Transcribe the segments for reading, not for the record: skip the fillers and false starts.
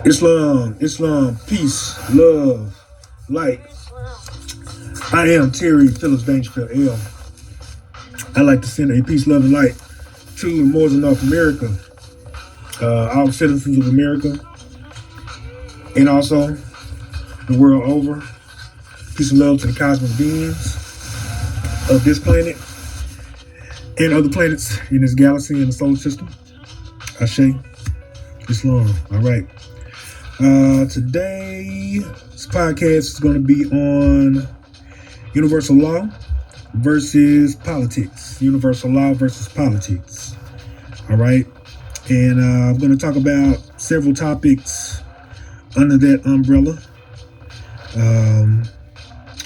Islam, peace, love, light. I am Terry Phillips Dangerfield L. I like to send a peace, love, and light to the Moors of North America, all citizens of America, and also the world over. Peace and love to the cosmic beings of this planet and other planets in this galaxy and the solar system. Ashe, Islam. All right. Today's podcast is going to be on universal law versus politics. Universal law versus politics. All right. And I'm going to talk about several topics under that umbrella.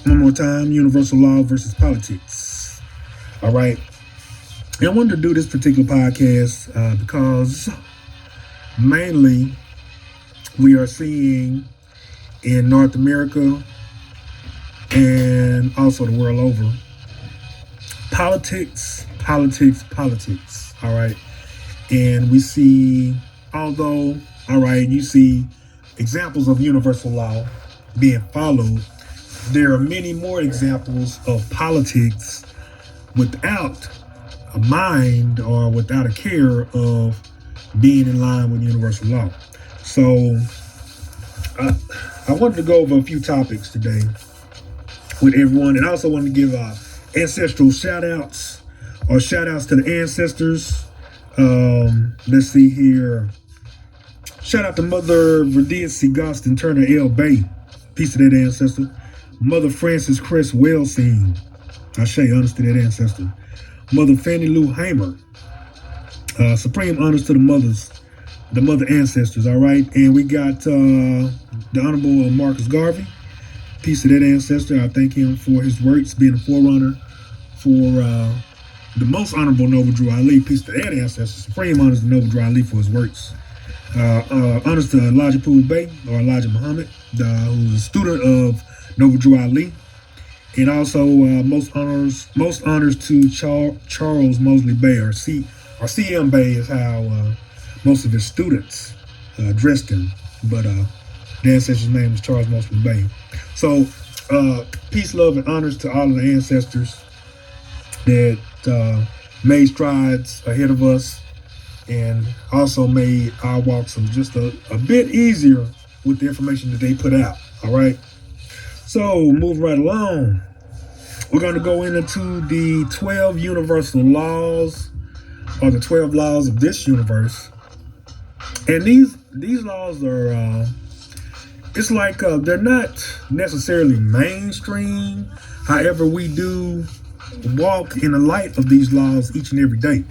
One more time, universal law versus politics. All right. And I wanted to do this particular podcast because mainly we are seeing in North America and also the world over politics. All right. And we see, although, all right, you see examples of universal law being followed, there are many more examples of politics without a mind or without a care of being in line with universal law. So I wanted to go over a few topics today with everyone, and I also wanted to give ancestral shout outs to the ancestors. Let's see here. Shout out to Mother Verdice Gostin Turner L. Bay. Peace to that ancestor. Mother Frances Cress Wellsing. Ashe, honors to that ancestor. Mother Fannie Lou Hamer. Supreme honors to the mother ancestors, all right? And we got the Honorable Marcus Garvey. Peace to that ancestor. I thank him for his works, being a forerunner for the most honorable Noble Drew Ali. Peace to that ancestor. Supreme honors to Noble Drew Ali for his works. Honors to Elijah Poole Bay, or Elijah Muhammad, who's a student of Noble Drew Ali. And also most honors to Charles Mosley Bay, or CM Bay is how most of his students addressed him. But the ancestor's name is Charles Mosley Bay. So peace, love, and honors to all of the ancestors that made strides ahead of us and also made our walks just a bit easier with the information that they put out. All right. So moving right along, we're going to go into the 12 universal laws, or the 12 laws of this universe. And these laws are, it's like they're not necessarily mainstream. However, we do walk in the light of these laws each and every day.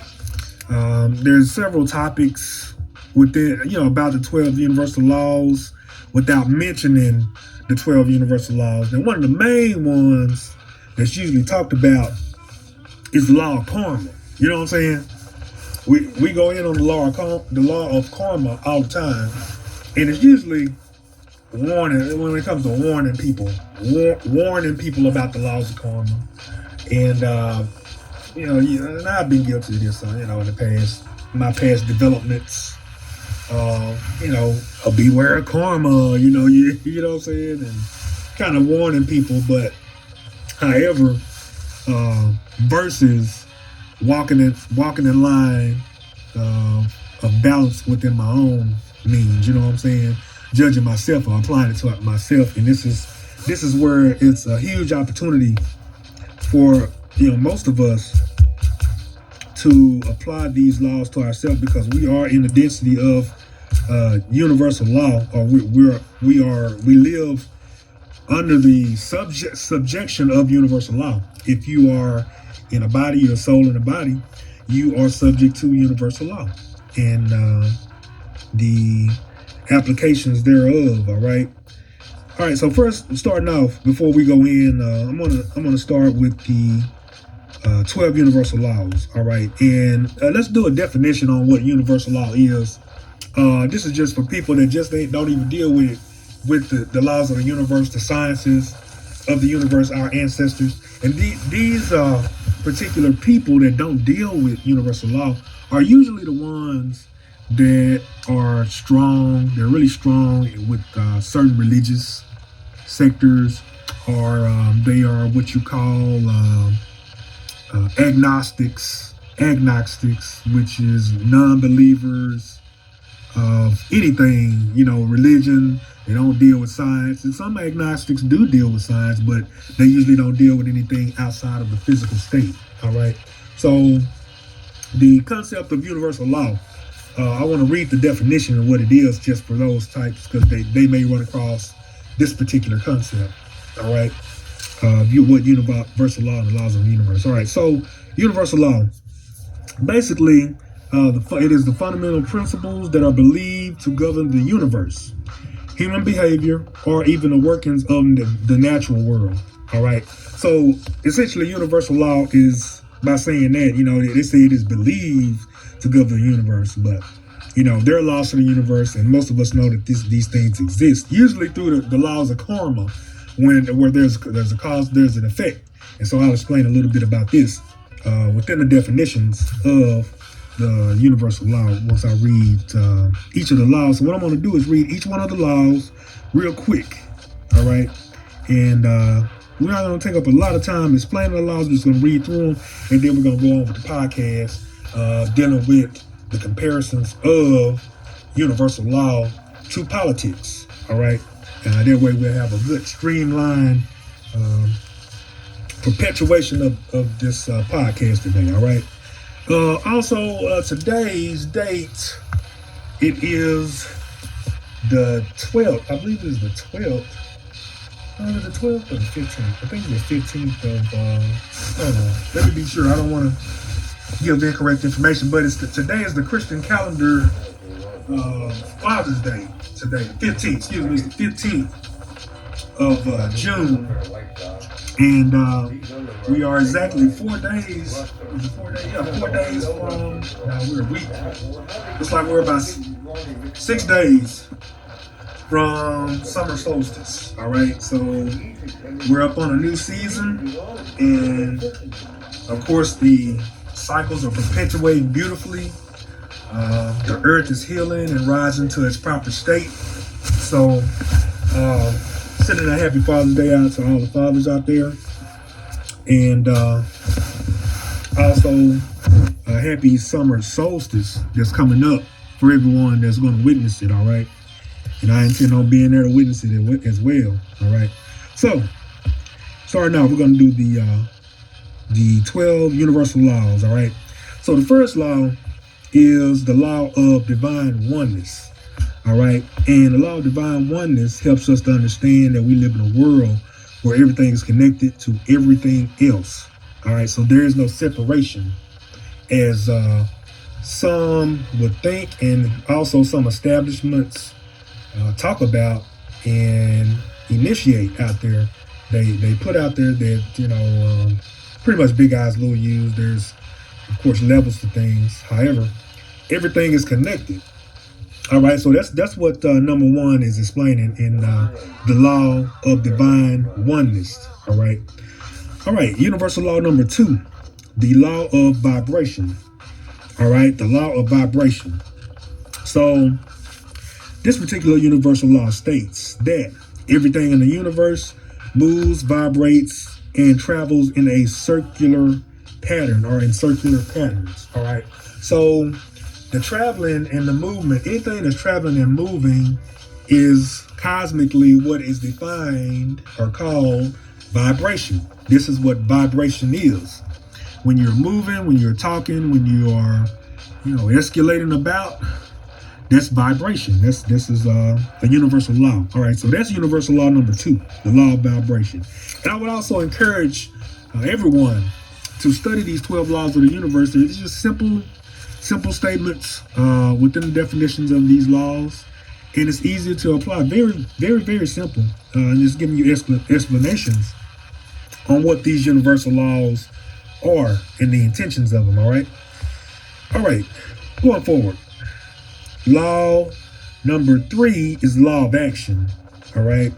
There's several topics within, about the 12 universal laws without mentioning the 12 universal laws. And one of the main ones that's usually talked about is the law of karma. You know what I'm saying? We go in on the law of karma all the time, and it's usually warning when it comes to warning people about the laws of karma. And and I've been guilty of this, in the past, my past developments. Beware of karma. You know what I'm saying, and kind of warning people. But however, versus walking in line of balance within my own means. You know what I'm saying? Judging myself or applying it to myself, and this is where it's a huge opportunity for most of us to apply these laws to ourselves, because we are in the density of universal law, or we live under the subjection of universal law. If you are in a body, your soul in a body, you are subject to universal law and the applications thereof. All right. So first, starting off, before we go in, I'm gonna start with the 12 universal laws. All right, and let's do a definition on what universal law is. This is just for people that just don't even deal with the laws of the universe, the sciences of the universe, our ancestors. And these particular people that don't deal with universal law are usually the ones that are strong. They're really strong with certain religious sectors, or they are what you call agnostics, which is non-believers of anything, religion. They don't deal with science, and some agnostics do deal with science, but they usually don't deal with anything outside of the physical state. All right. So the concept of universal law, I want to read the definition of what it is just for those types, because they may run across this particular concept. All right. What universal law and the laws of the universe. All right. So universal law, basically, it is the fundamental principles that are believed to govern the universe, human behavior, or even the workings of the natural world. All right. So essentially, universal law is, by saying that, they say it is believed to govern the universe, but there are laws to the universe, and most of us know that these things exist, usually through the laws of karma, where there's a cause, there's an effect. And so I'll explain a little bit about this within the definitions of the universal law once I read each of the laws. So what I'm going to do is read each one of the laws real quick. All right. And we're not going to take up a lot of time explaining the laws. We're just going to read through them, and then we're going to go on with the podcast dealing with the comparisons of universal law to politics. All right. That way we'll have a good streamlined perpetuation of this podcast today. All right. Also, today's date, it is the 12th. I believe it is the 12th. Is it the 12th or the 15th? I think it's the 15th of, hold on. Let me be sure. I don't want to give incorrect information, but today is the Christian calendar Father's Day today. The 15th, excuse me, it's the 15th of June. And we are exactly 4 days. 4 days? Yeah, 4 days from. Now we're a week. Looks like we're about 6 days from summer solstice. All right, so we're up on a new season, and of course the cycles are perpetuating beautifully. The earth is healing and rising to its proper state. So, sending a happy Father's Day out to all the fathers out there, and also a happy summer solstice that's coming up for everyone that's going to witness it. All right, and I intend on being there to witness it as well. All right, so now we're going to do the 12 universal laws. All right, so the first law is the law of divine oneness. All right. And the law of divine oneness helps us to understand that we live in a world where everything is connected to everything else. All right. So there is no separation, as some would think, and also some establishments talk about and initiate out there. They put out there that, pretty much big eyes, little U's. There's, of course, levels to things. However, everything is connected. All right, so that's what number one is explaining in the law of divine oneness. All right, universal law number 2, the law of vibration. All right, the law of vibration. So this particular universal law states that everything in the universe moves, vibrates, and travels in a circular pattern, or in circular patterns. All right, so the traveling and the movement, anything that's traveling and moving, is cosmically what is defined or called vibration. This is what vibration is. When you're moving, when you're talking, when you are, escalating about, that's vibration. This is a universal law. All right, so that's universal law number 2, the law of vibration. And I would also encourage everyone to study these 12 laws of the universe. It's just simple statements within the definitions of these laws, and it's easy to apply. Very, very, very simple. And just giving you explanations on what these universal laws are and the intentions of them. All right, going forward. Law number 3 is law of action. All right,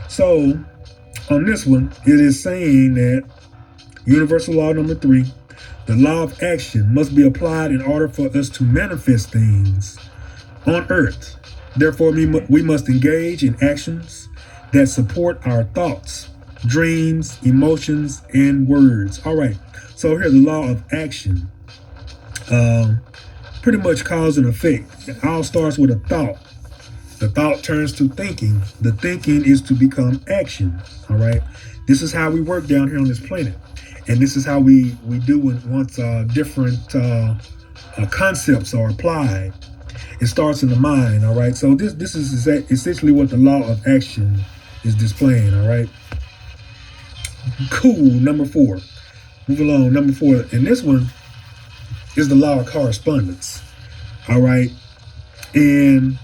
so on this one, it is saying that universal law number 3, the law of action must be applied in order for us to manifest things on earth. Therefore, we must engage in actions that support our thoughts, dreams, emotions, and words. All right. So here, the law of action. Pretty much cause and effect. It all starts with a thought. The thought turns to thinking. The thinking is to become action. All right. This is how we work down here on this planet, and this is how we do once different concepts are applied. It starts in the mind. All right. So this is essentially what the law of action is displaying. All right. Cool. Number 4. Move along. Number 4, and this one is the law of correspondence. All right. And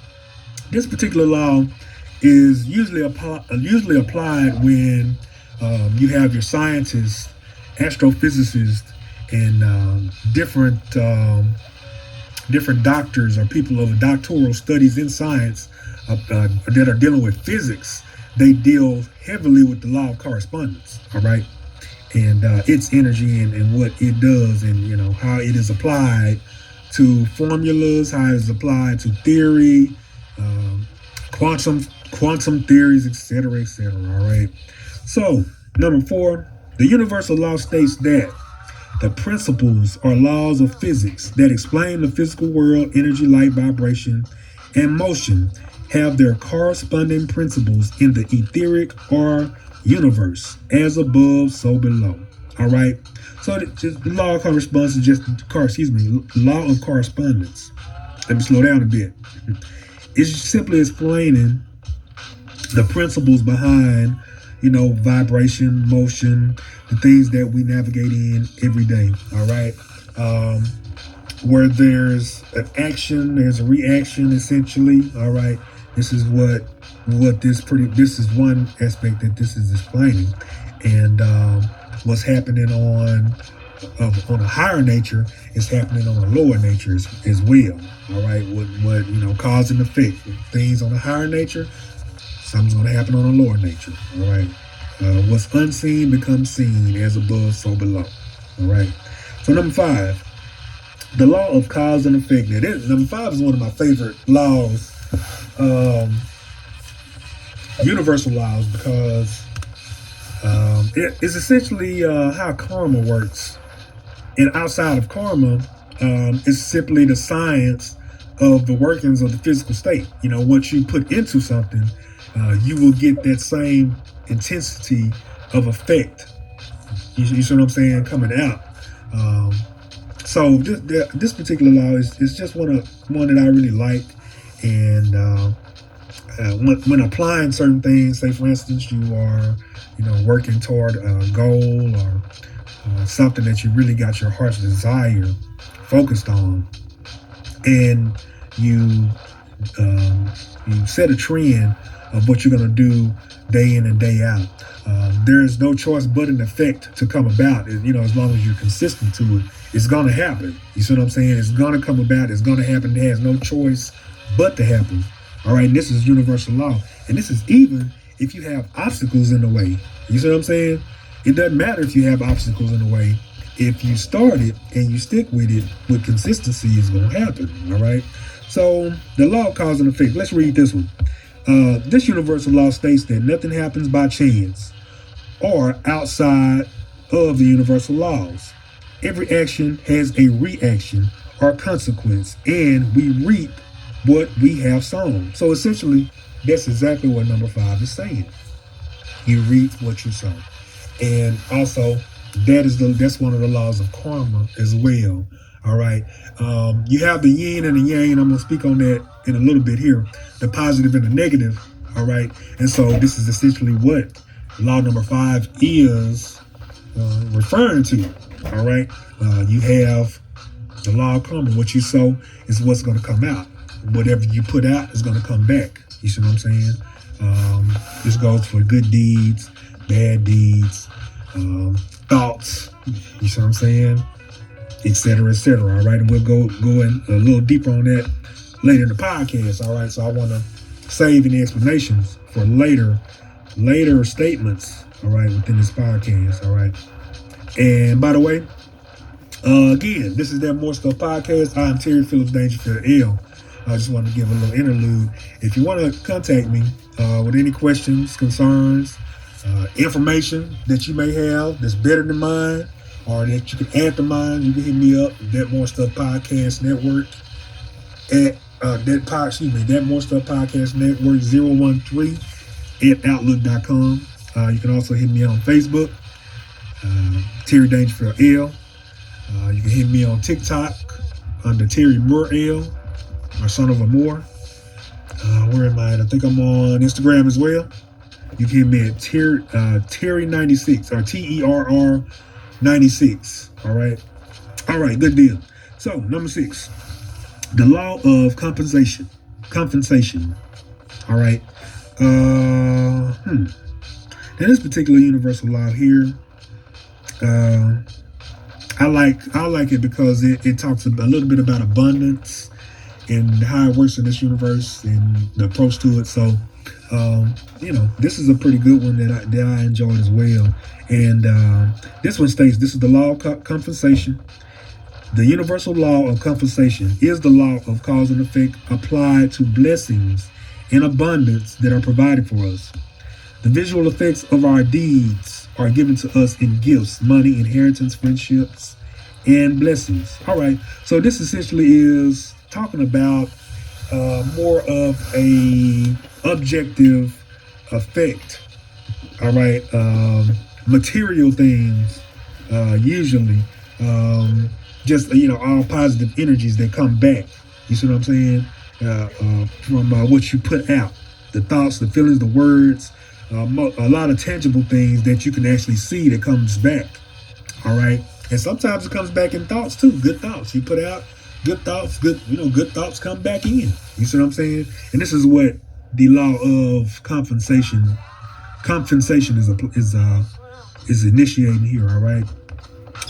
this particular law is usually applied when you have your scientists, astrophysicists, and different doctors or people of doctoral studies in science that are dealing with physics. They deal heavily with the law of correspondence. All right. And its energy and what it does, and how it is applied to formulas, how it is applied to theory, quantum theories, etc., etc. All right. So number 4, the universal law states that the principles or laws of physics that explain the physical world, energy, light, vibration, and motion have their corresponding principles in the etheric or universe, as above, so below. All right. So the law of correspondence is just, law of correspondence. Let me slow down a bit. It's simply explaining the principles behind, vibration, motion, the things that we navigate in every day. All right. Where there's an action, there's a reaction, essentially. All right. This is this is one aspect that this is explaining, and what's happening on a higher nature is happening on a lower nature as well. All right, what cause and effect, things on a higher nature, something's going to happen on a lower nature. All right, what's unseen becomes seen, as above, so below. All right, so number 5, the law of cause and effect. Now, number 5 is one of my favorite laws. Universal laws, because it's essentially how karma works. And outside of karma, it's simply the science of the workings of the physical state. What you put into something, you will get that same intensity of effect. You see what I'm saying? Coming out. So this particular law is just one that I really like. And when applying certain things, say for instance, you are, working toward a goal or something that you really got your heart's desire focused on, and you set a trend of what you're going to do day in and day out. There is no choice but an effect to come about. As long as you're consistent to it, it's going to happen. You see what I'm saying? It's going to come about. It's going to happen. It has no choice but to happen. All right, and this is universal law. And this is even if you have obstacles in the way. You see what I'm saying? It doesn't matter if you have obstacles in the way. If you start it and you stick with it with consistency, it's going to happen. All right. So the law of cause and effect. Let's read this one. This universal law states that nothing happens by chance or outside of the universal laws. Every action has a reaction or consequence, and we reap what we have sown. So essentially, that's exactly what number 5 is saying. You reap what you sow. And also, that's one of the laws of karma as well. All right. You have the yin and the yang. I'm going to speak on that in a little bit here. The positive and the negative. All right. And so this is essentially what law number 5 is referring to. All right. You have the law of karma. What you sow is what's going to come out. Whatever you put out is going to come back. You see what I'm saying? This goes for good deeds, bad deeds, thoughts. You see what I'm saying? Etc. Etc. All right, and we'll go in a little deeper on that later in the podcast. All right, so I want to save any explanations for later statements. All right, within this podcast. All right, and by the way, again, this is that More Stuff podcast. I am Terry Phillips Dangerfield L. I just want to give a little interlude. If you want to contact me with any questions, concerns, information that you may have that's better than mine, or that you can add to mine, you can hit me up, That More Stuff Podcast Network at That More Stuff Podcast Network 013 at outlook.com. You can also hit me on Facebook, Terry Dangerfield L. You can hit me on TikTok under Terry Moore L, or Son of a Moore. Where am I? I think I'm on Instagram as well. You can hit me at Terry96 or TERR 96. All right, good deal. So number 6, the law of compensation. All right. Now this particular universal law here, I like it because it talks a little bit about abundance and how it works in this universe and the approach to it. So, this is a pretty good one that I enjoyed as well. And this one states, this is the law of compensation. The universal law of compensation is the law of cause and effect applied to blessings in abundance that are provided for us. The visual effects of our deeds are given to us in gifts, money, inheritance, friendships, and blessings. All right. So this essentially is talking about more of a objective effect. All right. Material things, usually, just, all positive energies that come back. You see what I'm saying? From what you put out, the thoughts, the feelings, the words, a lot of tangible things that you can actually see that comes back. All right. And sometimes it comes back in thoughts too. Good thoughts you put out, good thoughts, good thoughts come back in. You see what I'm saying? And this is what the law of compensation is initiating here. All right.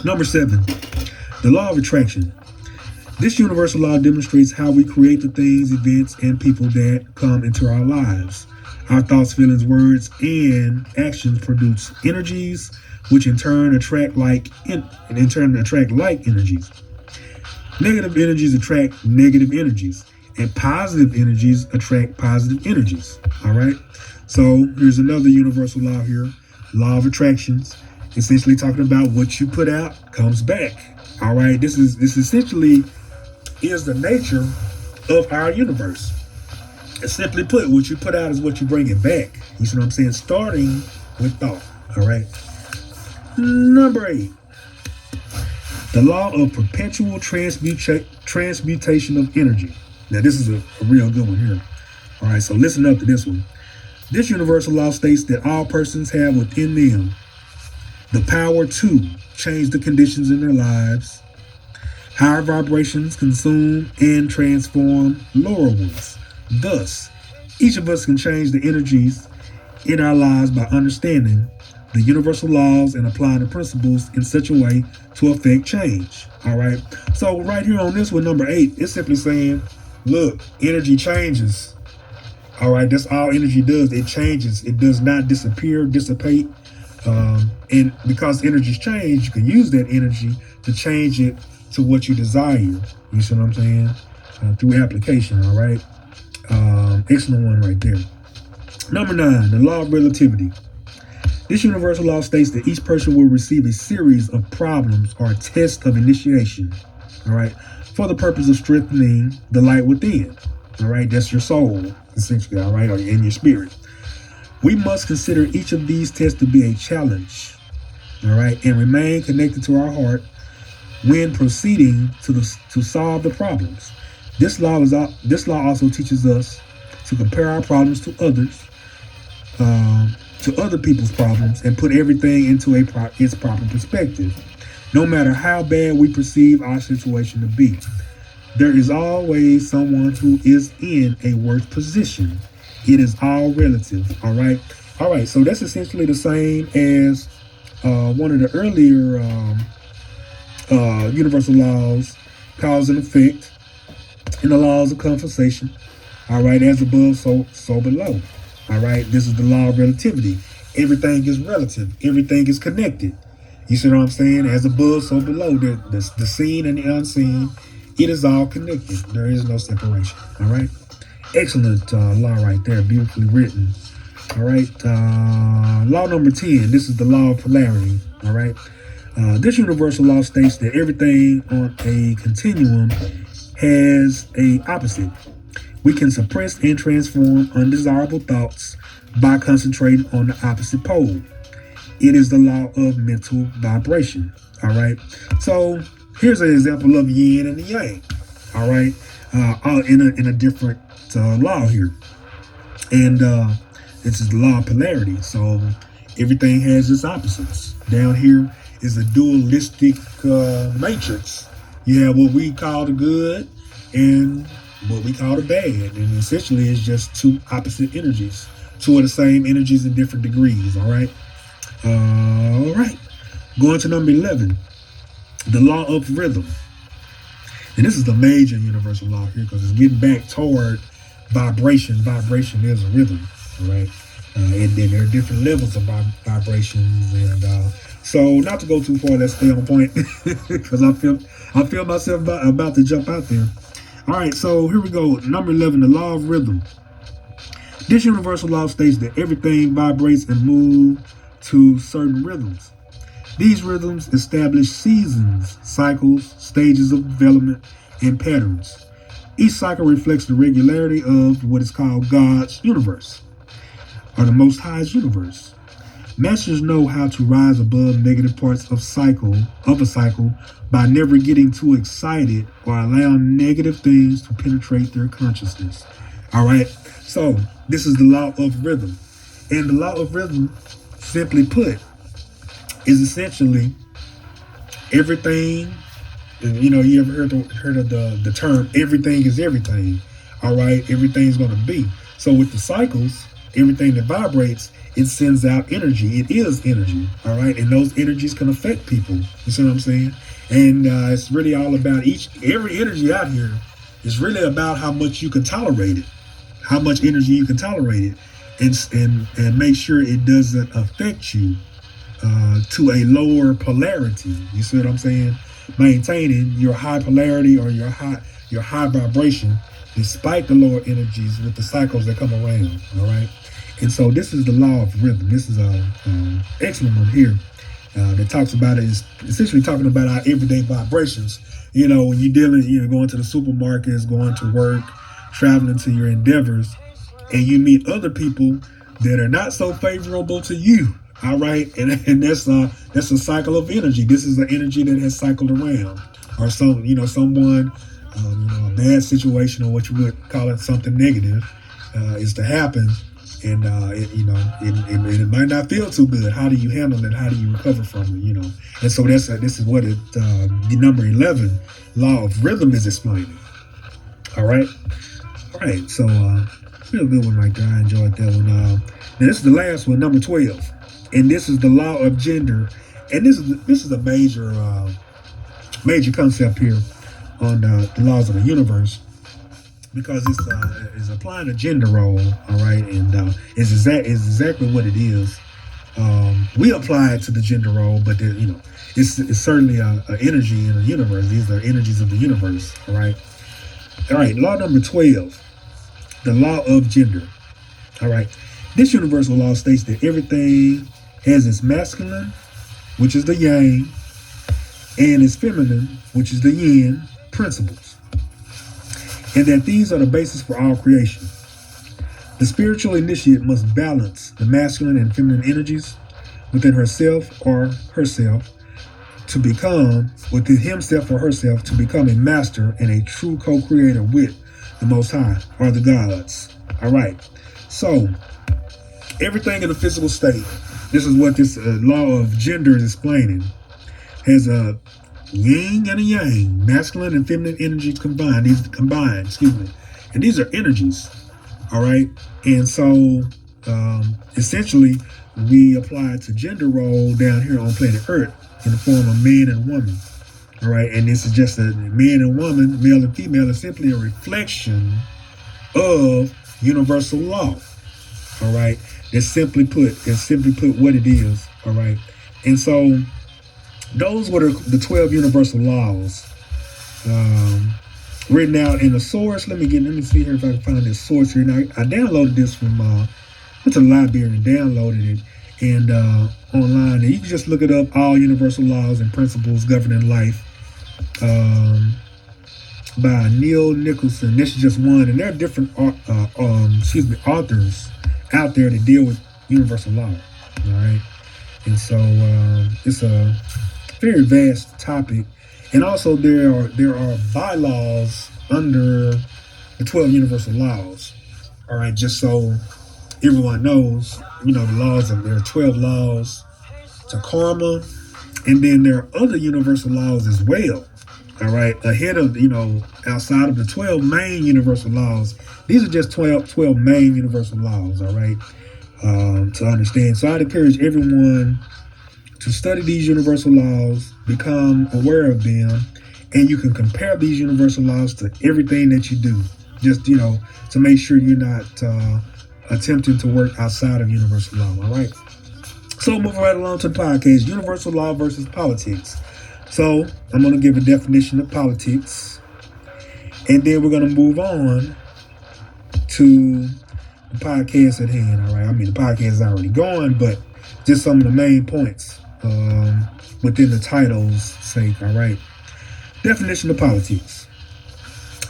Number 7, the law of attraction. This universal law demonstrates how we create the things, events, and people that come into our lives. Our thoughts, feelings, words, and actions produce energies, which in turn attract like energies. Negative energies attract negative energies, and positive energies attract positive energies. All right. So here's another universal law here, law of attractions. Essentially talking about what you put out comes back. All right. This essentially is the nature of our universe. And simply put, what you put out is what you bring it back. You see what I'm saying? Starting with thought. All right. Number 8, the law of perpetual transmutation of energy. Now, this is a real good one here. All right. So listen up to this one. This universal law states that all persons have within them the power to change the conditions in their lives. Higher vibrations consume and transform lower ones. Thus, each of us can change the energies in our lives by understanding the universal laws and applying the principles in such a way to affect change. All right. So right here on this one, number 8, it's simply saying, look, energy changes. All right. That's all energy does. It changes. It does not disappear, dissipate. And because energies change, you can use that energy to change it to what you desire. You see what I'm saying? Through application. All right. Excellent one right there. Number 9, the law of relativity. This universal law states that each person will receive a series of problems or tests of initiation. All right. For the purpose of strengthening the light within. All right. That's your soul, essentially. All right. Or in your spirit. We must consider each of these tests to be a challenge. All right. And remain connected to our heart when proceeding to solve the problems. This law also teaches us to compare our problems to others, to other people's problems, and put everything into its proper perspective. No matter how bad we perceive our situation to be, there is always someone who is in a worse position. It is all relative. All right. So that's essentially the same as one of the earlier universal laws, cause and effect, and the laws of compensation. All right, as above, so below. All right, this is the law of relativity. Everything is relative. Everything is connected. You see what I'm saying? As above, so below. The seen and the unseen It is all connected. There is no separation. All right. Excellent law right there. Beautifully written. All right. Law number 10. This is the law of polarity. All right. This universal law states that everything on a continuum has a opposite. We can suppress and transform undesirable thoughts by concentrating on the opposite pole. It is the law of mental vibration. All right. So here's an example of yin and yang. All right. In a different law here, and this is the law of polarity. So everything has its opposites. Down here is a dualistic matrix. You have what we call the good and what we call the bad, and essentially it's just two opposite energies, two of the same energies in different degrees. All right. All right. Going to number 11, the law of rhythm. And this is the major universal law here because it's getting back toward vibration. Vibration is a rhythm, all right? And then there are different levels of vibrations. And so not to go too far, let's stay on point because I feel myself about to jump out there. All right, so here we go. Number 11, the law of rhythm. This universal law states that everything vibrates and moves to certain rhythms. These rhythms establish seasons, cycles, stages of development, and patterns. Each cycle reflects the regularity of what is called God's universe, or the Most High's universe. Masters know how to rise above negative parts of a cycle by never getting too excited or allowing negative things to penetrate their consciousness. All right, so this is the law of rhythm. And the law of rhythm, simply put, is essentially everything. You know, you ever heard of the term everything is everything. All right, everything's going to be. So with the cycles, everything that vibrates, it sends out energy. It is energy. All right, and those energies can affect people. You see what I'm saying? And it's really all about every energy out here is really about how much you can tolerate it, how much energy you can tolerate it, and make sure it doesn't affect you to a lower polarity. You see what I'm saying? Maintaining your high polarity or your high vibration despite the lower energies with the cycles that come around. All right. And so this is the law of rhythm. This is an excellent one here that talks about it. Is essentially talking about our everyday vibrations. You know, when you're dealing, going to the supermarkets, going to work, traveling to your endeavors, and you meet other people that are not so favorable to you. All right, and that's a cycle of energy. This is an energy that has cycled around, or someone, a bad situation, or what you would call it, something negative, is to happen, and it might not feel too good. How do you handle it? How do you recover from it? And so this is what the number 11 law of rhythm is explaining. All right, so real good one right there. I enjoyed that one. Now this is the last one, number 12. And this is the law of gender, and this is a major concept here on the laws of the universe, because it's applying a gender role. All right, and it's exactly what it is. We apply it to the gender role, but it's certainly a energy in the universe. These are energies of the universe. All right. Law number 12, the law of gender. All right. This universal law states that everything has its masculine, which is the yang, and its feminine, which is the yin, principles, and that these are the basis for all creation. The spiritual initiate must balance the masculine and feminine energies within herself or herself to become, within himself or herself, to become a master and a true co-creator with the Most High, or the gods. All right, so everything in the physical state, this is what this law of gender is explaining, has a yin and a yang, masculine and feminine energies combined. And these are energies. All right. And so essentially we apply it to gender role down here on planet Earth in the form of man and woman. All right. And this is just a man and woman, male and female, is simply a reflection of universal law. All right. It's simply put what it is. All right. And so those were the 12 universal laws written out in a source. Let me see here if I can find this source here. Now, I downloaded this from went to the library and downloaded it and online. And you can just look it up. All universal laws and principles governing life, by Neil Nicholson. This is just one, and there are different authors out there that deal with universal law. All right, and so it's a very vast topic. And also there are bylaws under the 12 universal laws. All right, just so everyone knows, the laws there are 12 laws to karma, and then there are other universal laws as well. All right, ahead of, outside of the 12 main universal laws. These are just 12 main universal laws, all right, to understand. So I'd encourage everyone to study these universal laws, become aware of them, and you can compare these universal laws to everything that you do. Just, to make sure you're not attempting to work outside of universal law, all right? So moving right along to the podcast, universal law versus politics. So I'm going to give a definition of politics, and then we're going to move on to the podcast at hand, all right? I mean, the podcast is already going, but just some of the main points within the title's sake, all right? Definition of politics.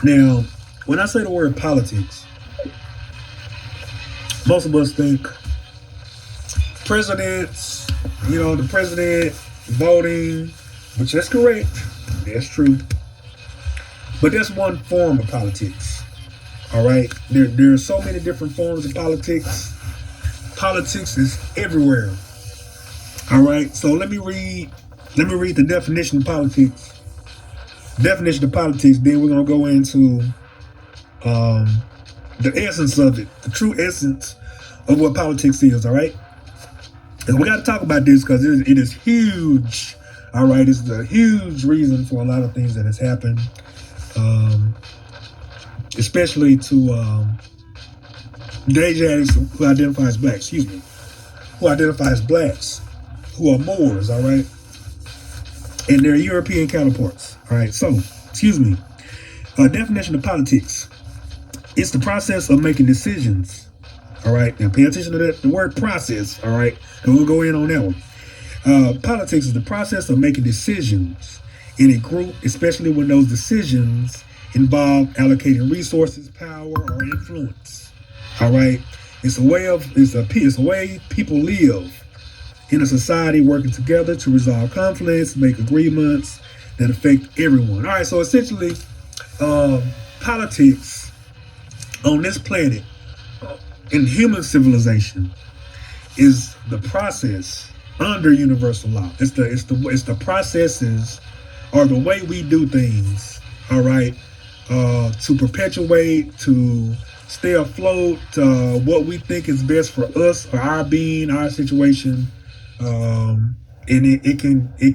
Now, when I say the word politics, most of us think presidents, the president voting, which that's correct. That's true. But that's one form of politics. All right? There are so many different forms of politics. Politics is everywhere. All right? So let me read the definition of politics. Definition of politics, then we're going to go into the essence of it, the true essence of what politics is, all right? And we got to talk about this because it is huge, all right? It's a huge reason for a lot of things that has happened, especially to the Asiatics who identify as blacks, who are Moors, all right? And their European counterparts, all right? So, definition of politics. It's the process of making decisions, all right? Now, pay attention to the word process, all right? And we'll go in on that one. Politics is the process of making decisions in a group, especially when those decisions involve allocating resources, power, or influence, all right? It's a way people live in a society, working together to resolve conflicts, make agreements that affect everyone. All right, so essentially, politics on this planet, in human civilization, is the process under universal law. It's the processes or the way we do things. All right, to perpetuate, to stay afloat, what we think is best for us or our being, our situation. And it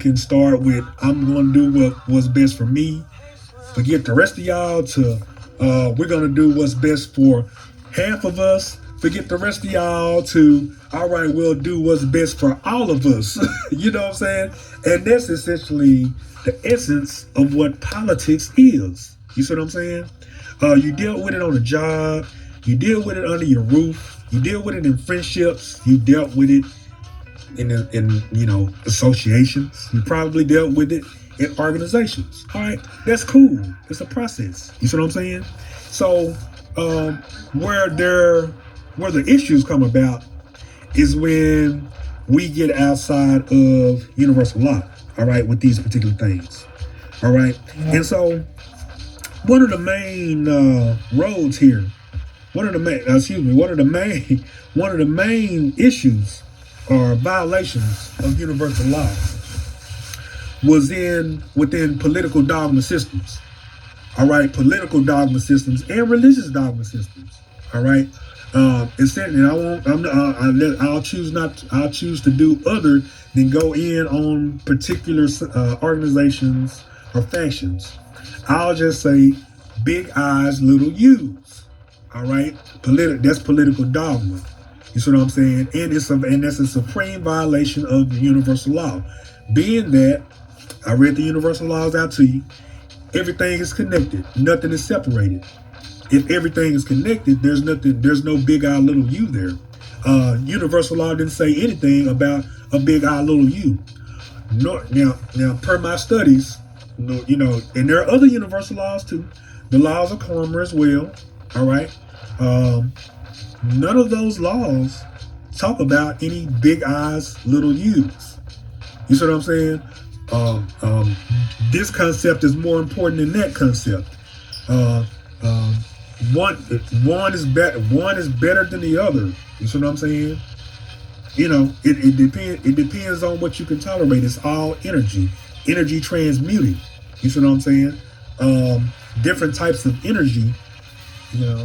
can start with, I'm going to do what's best for me. Forget the rest of y'all to we're going to do what's best for half of us. Forget the rest of y'all to, all right, we'll do what's best for all of us. You know what I'm saying? And that's essentially the essence of what politics is. You see what I'm saying? You deal with it on a job. You deal with it under your roof. You deal with it in friendships. You dealt with it in associations. You probably dealt with it in organizations. All right, that's cool. It's a process. You see what I'm saying? So where the issues come about is when we get outside of universal law. All right, with these particular things. All right, and so one of the main roads here, one of the main issues or violations of universal law was within political dogma systems. All right, political dogma systems and religious dogma systems. All right, and I'll choose to do other than go in on particular organizations or factions. I'll just say big I's, little U's. All right, that's political dogma. You see what I'm saying? And that's a supreme violation of the universal law. Being that I read the universal laws out to you, Everything is connected. Nothing is separated. If everything is connected, there's nothing. There's no big I little you there. Universal law didn't say anything about a big I little you. No, now, per my studies, you know, and there are other universal laws too. The laws of karma as well. All right. None of those laws talk about any big I's, little U's. You see what I'm saying? This concept is more important than that concept. One is better. One is better than the other. You see what I'm saying? You know, it depends. It depends on what you can tolerate. It's all energy. Energy transmuting. You see what I'm saying? Different types of energy. You know,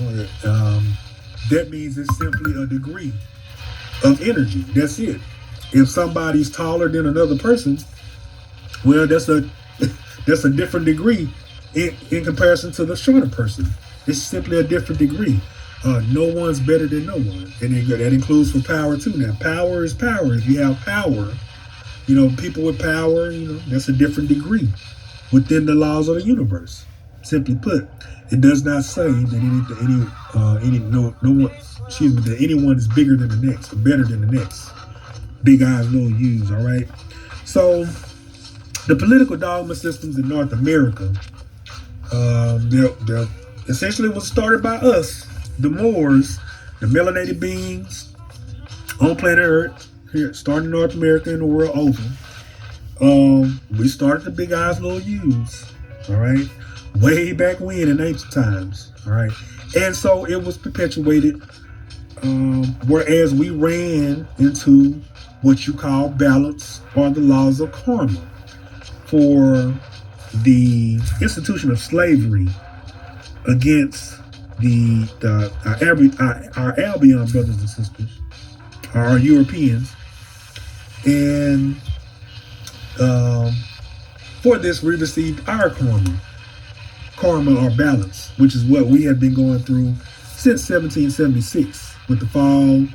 that means it's simply a degree of energy. That's it. If somebody's taller than another person, well, that's a different degree in comparison to the shorter person. It's simply a different degree. No one's better than no one, and that includes for power too. Now, power is power. If you have power, you know, people with power, you know, that's a different degree within the laws of the universe. Simply put, it does not say that that anyone is bigger than the next or better than the next. Big I's, little U's. All right. So, the political dogma systems in North America, they're essentially was started by us, the Moors, the melanated beings on planet Earth, here, starting in North America and the world over. We started the big I's, little U's, all right, way back when in ancient times, all right, and so it was perpetuated, whereas we ran into what you call balance or the laws of karma for the institution of slavery against our Albion brothers and sisters, our Europeans, and for this we received our karma or balance, which is what we have been going through since 1776 with the fall,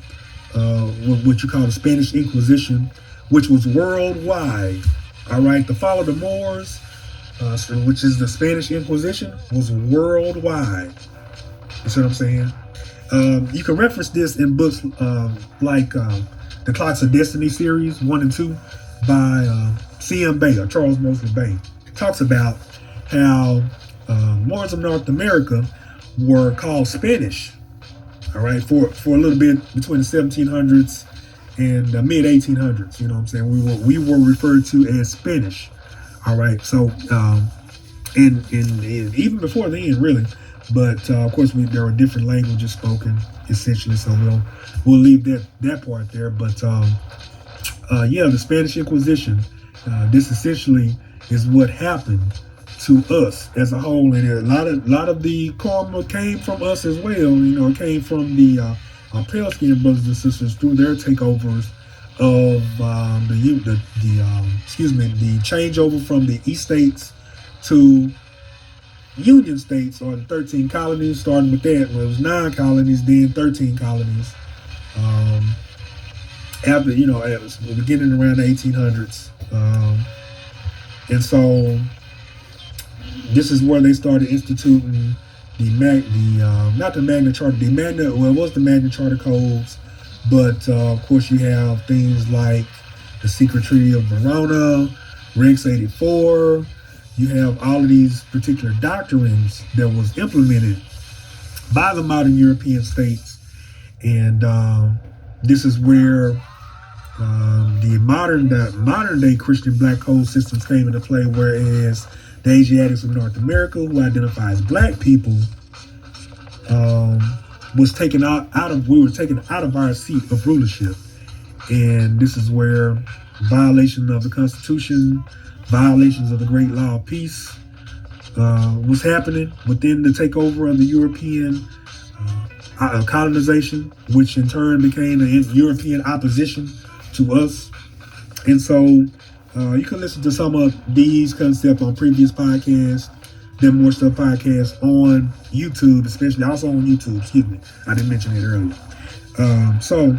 what you call the Spanish Inquisition, which was worldwide. All right, the fall of the Moors, which is the Spanish Inquisition, was worldwide. You see what I'm saying? You can reference this in books like the Clocks of Destiny series 1 and 2 by C.M. Bay or Charles Mosley Bay. It talks about how Moors of North America were called Spanish. All right, for a little bit between the 1700s and the mid 1800s. You know what I'm saying? We were referred to as Spanish. All right, so and even before then, really, but of course there were different languages spoken essentially. So we'll leave that part there. But yeah, the Spanish Inquisition. This essentially is what happened to us as a whole, and a lot of the karma came from us as well. You know, it came from the pale skinned brothers and sisters through their takeovers of the changeover from the East States to Union States, or the 13 colonies, starting with that. Well, it was 9 colonies, then 13 colonies. After, you know, it was beginning around the 1800s. And so this is where they started instituting not the Magna Charta, it was the Magna Charta codes, but of course you have things like the Secret Treaty of Verona, Rex 84. You have all of these particular doctrines that was implemented by the modern European states, and this is where the modern day Christian black code systems came into play, whereas the Asiatics of North America, who identify as black people, was taken we were taken out of our seat of rulership. And this is where violation of the Constitution, violations of the Great Law of Peace was happening within the takeover of the European colonization, which in turn became the European opposition to us. And so you can listen to some of these concepts on previous podcasts, then more stuff podcasts on YouTube, especially also on YouTube. Excuse me, I didn't mention it earlier. So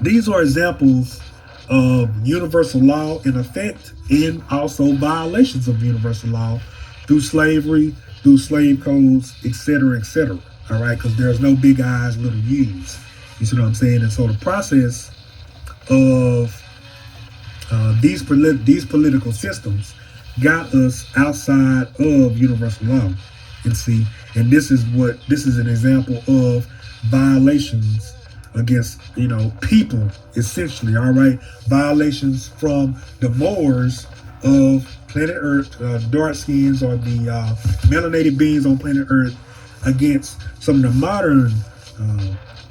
these are examples of universal law in effect, and also violations of universal law through slavery, through slave codes, etc., etc. All right, because there's no big I's, little U's. You see what I'm saying? And so the process of these political systems got us outside of universal law. And see, and this is an example of violations against people, essentially. All right, violations from the Moors of planet Earth, dark skins, or the melanated beings on planet Earth, against some of the modern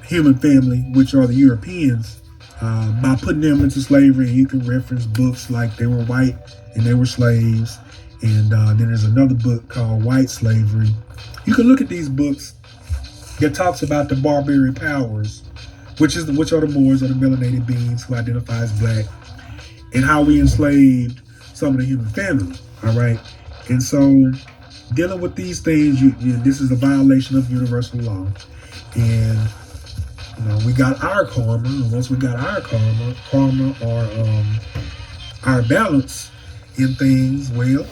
human family, which are the Europeans, by putting them into slavery. And you can reference books like They Were White and They Were Slaves, and then there's another book called White Slavery. You can look at these books that talks about the barbarian powers, which are the Moors, or the melanated beings who identify as black, and how we enslaved some of the human family. All right, and so dealing with these things, this is a violation of universal law, and we got our karma. And once we got our karma or our balance in things, well,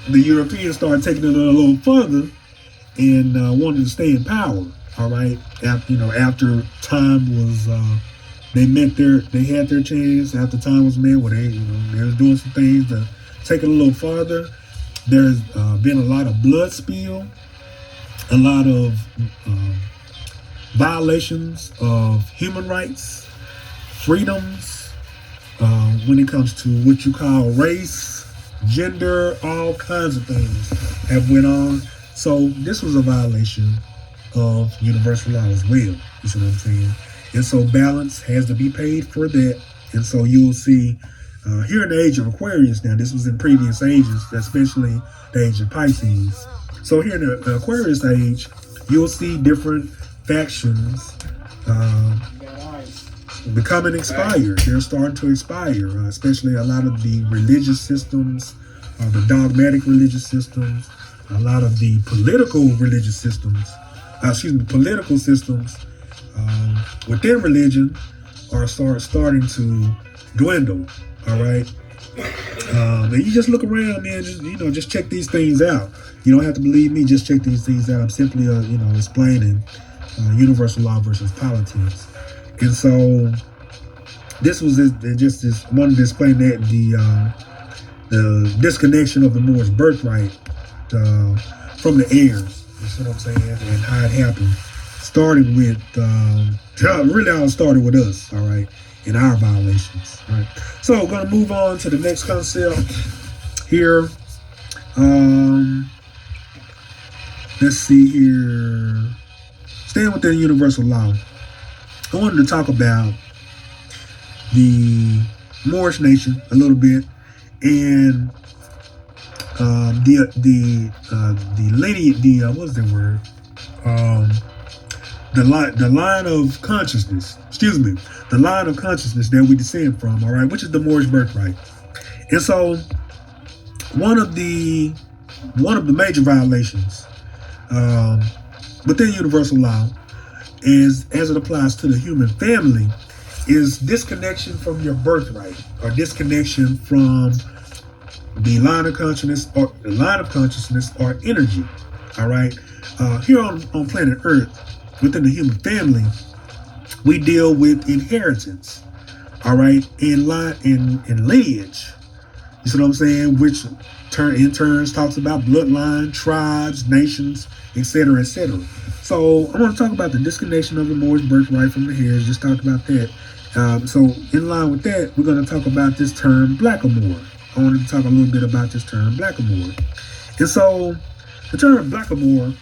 the Europeans started taking it a little further and wanted to stay in power. All right, after time was they had their chance. After time was met, where they was doing some things to take it a little farther. There's been a lot of blood spill, a lot of violations of human rights, freedoms, when it comes to what you call race, gender, all kinds of things have went on. So this was a violation of universal law as well. You see what I'm saying? And so balance has to be paid for that. And so you'll see here in the age of Aquarius, now this was in previous ages, especially the age of Pisces. So here in the Aquarius age, you'll see different factions becoming expired. They're starting to expire, especially a lot of the religious systems, the dogmatic religious systems, a lot of the political religious systems, political systems within religion are starting to dwindle. All right, and you just look around, man. Just check these things out. You don't have to believe me. Just check these things out. I'm simply, explaining universal law versus politics. And so this was just wanted to explain that the disconnection of the Moorish birthright from the heirs. You see what I'm saying? And how it happened. Started with, really all started with us, all right, in our violations, all right? So we're going to move on to the next concept here. Let's see here. Staying within universal law, I wanted to talk about the Moorish nation a little bit, and what's the word? The line of consciousness. Excuse me, the line of consciousness that we descend from. All right, which is the Moorish birthright. And so, one of the major violations within universal law, as it applies to the human family, is disconnection from your birthright, or disconnection from the line of consciousness or energy. All right, here on planet Earth, within the human family, we deal with inheritance. All right, in lineage. You see what I'm saying? Which in turns talks about bloodline, tribes, nations, etc., etc. So I want to talk about the disconnection of the Moorish birthright from the heirs. Just talk about that. So in line with that, we're going to talk about this term blackamoor. I wanted to talk a little bit about this term blackamoor. And so the term blackamoor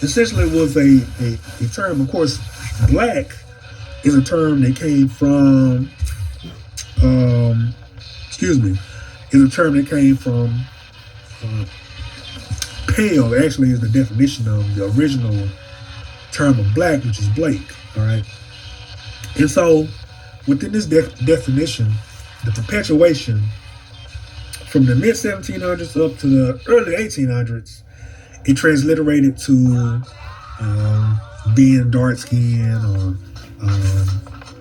essentially was a term. Of course, black is a term that came from, is a term that came from pale, actually, is the definition of the original term of black, which is Blake. All right. And so within this definition, the perpetuation from the mid 1700s up to the early 1800s, it transliterated to being dark skinned, or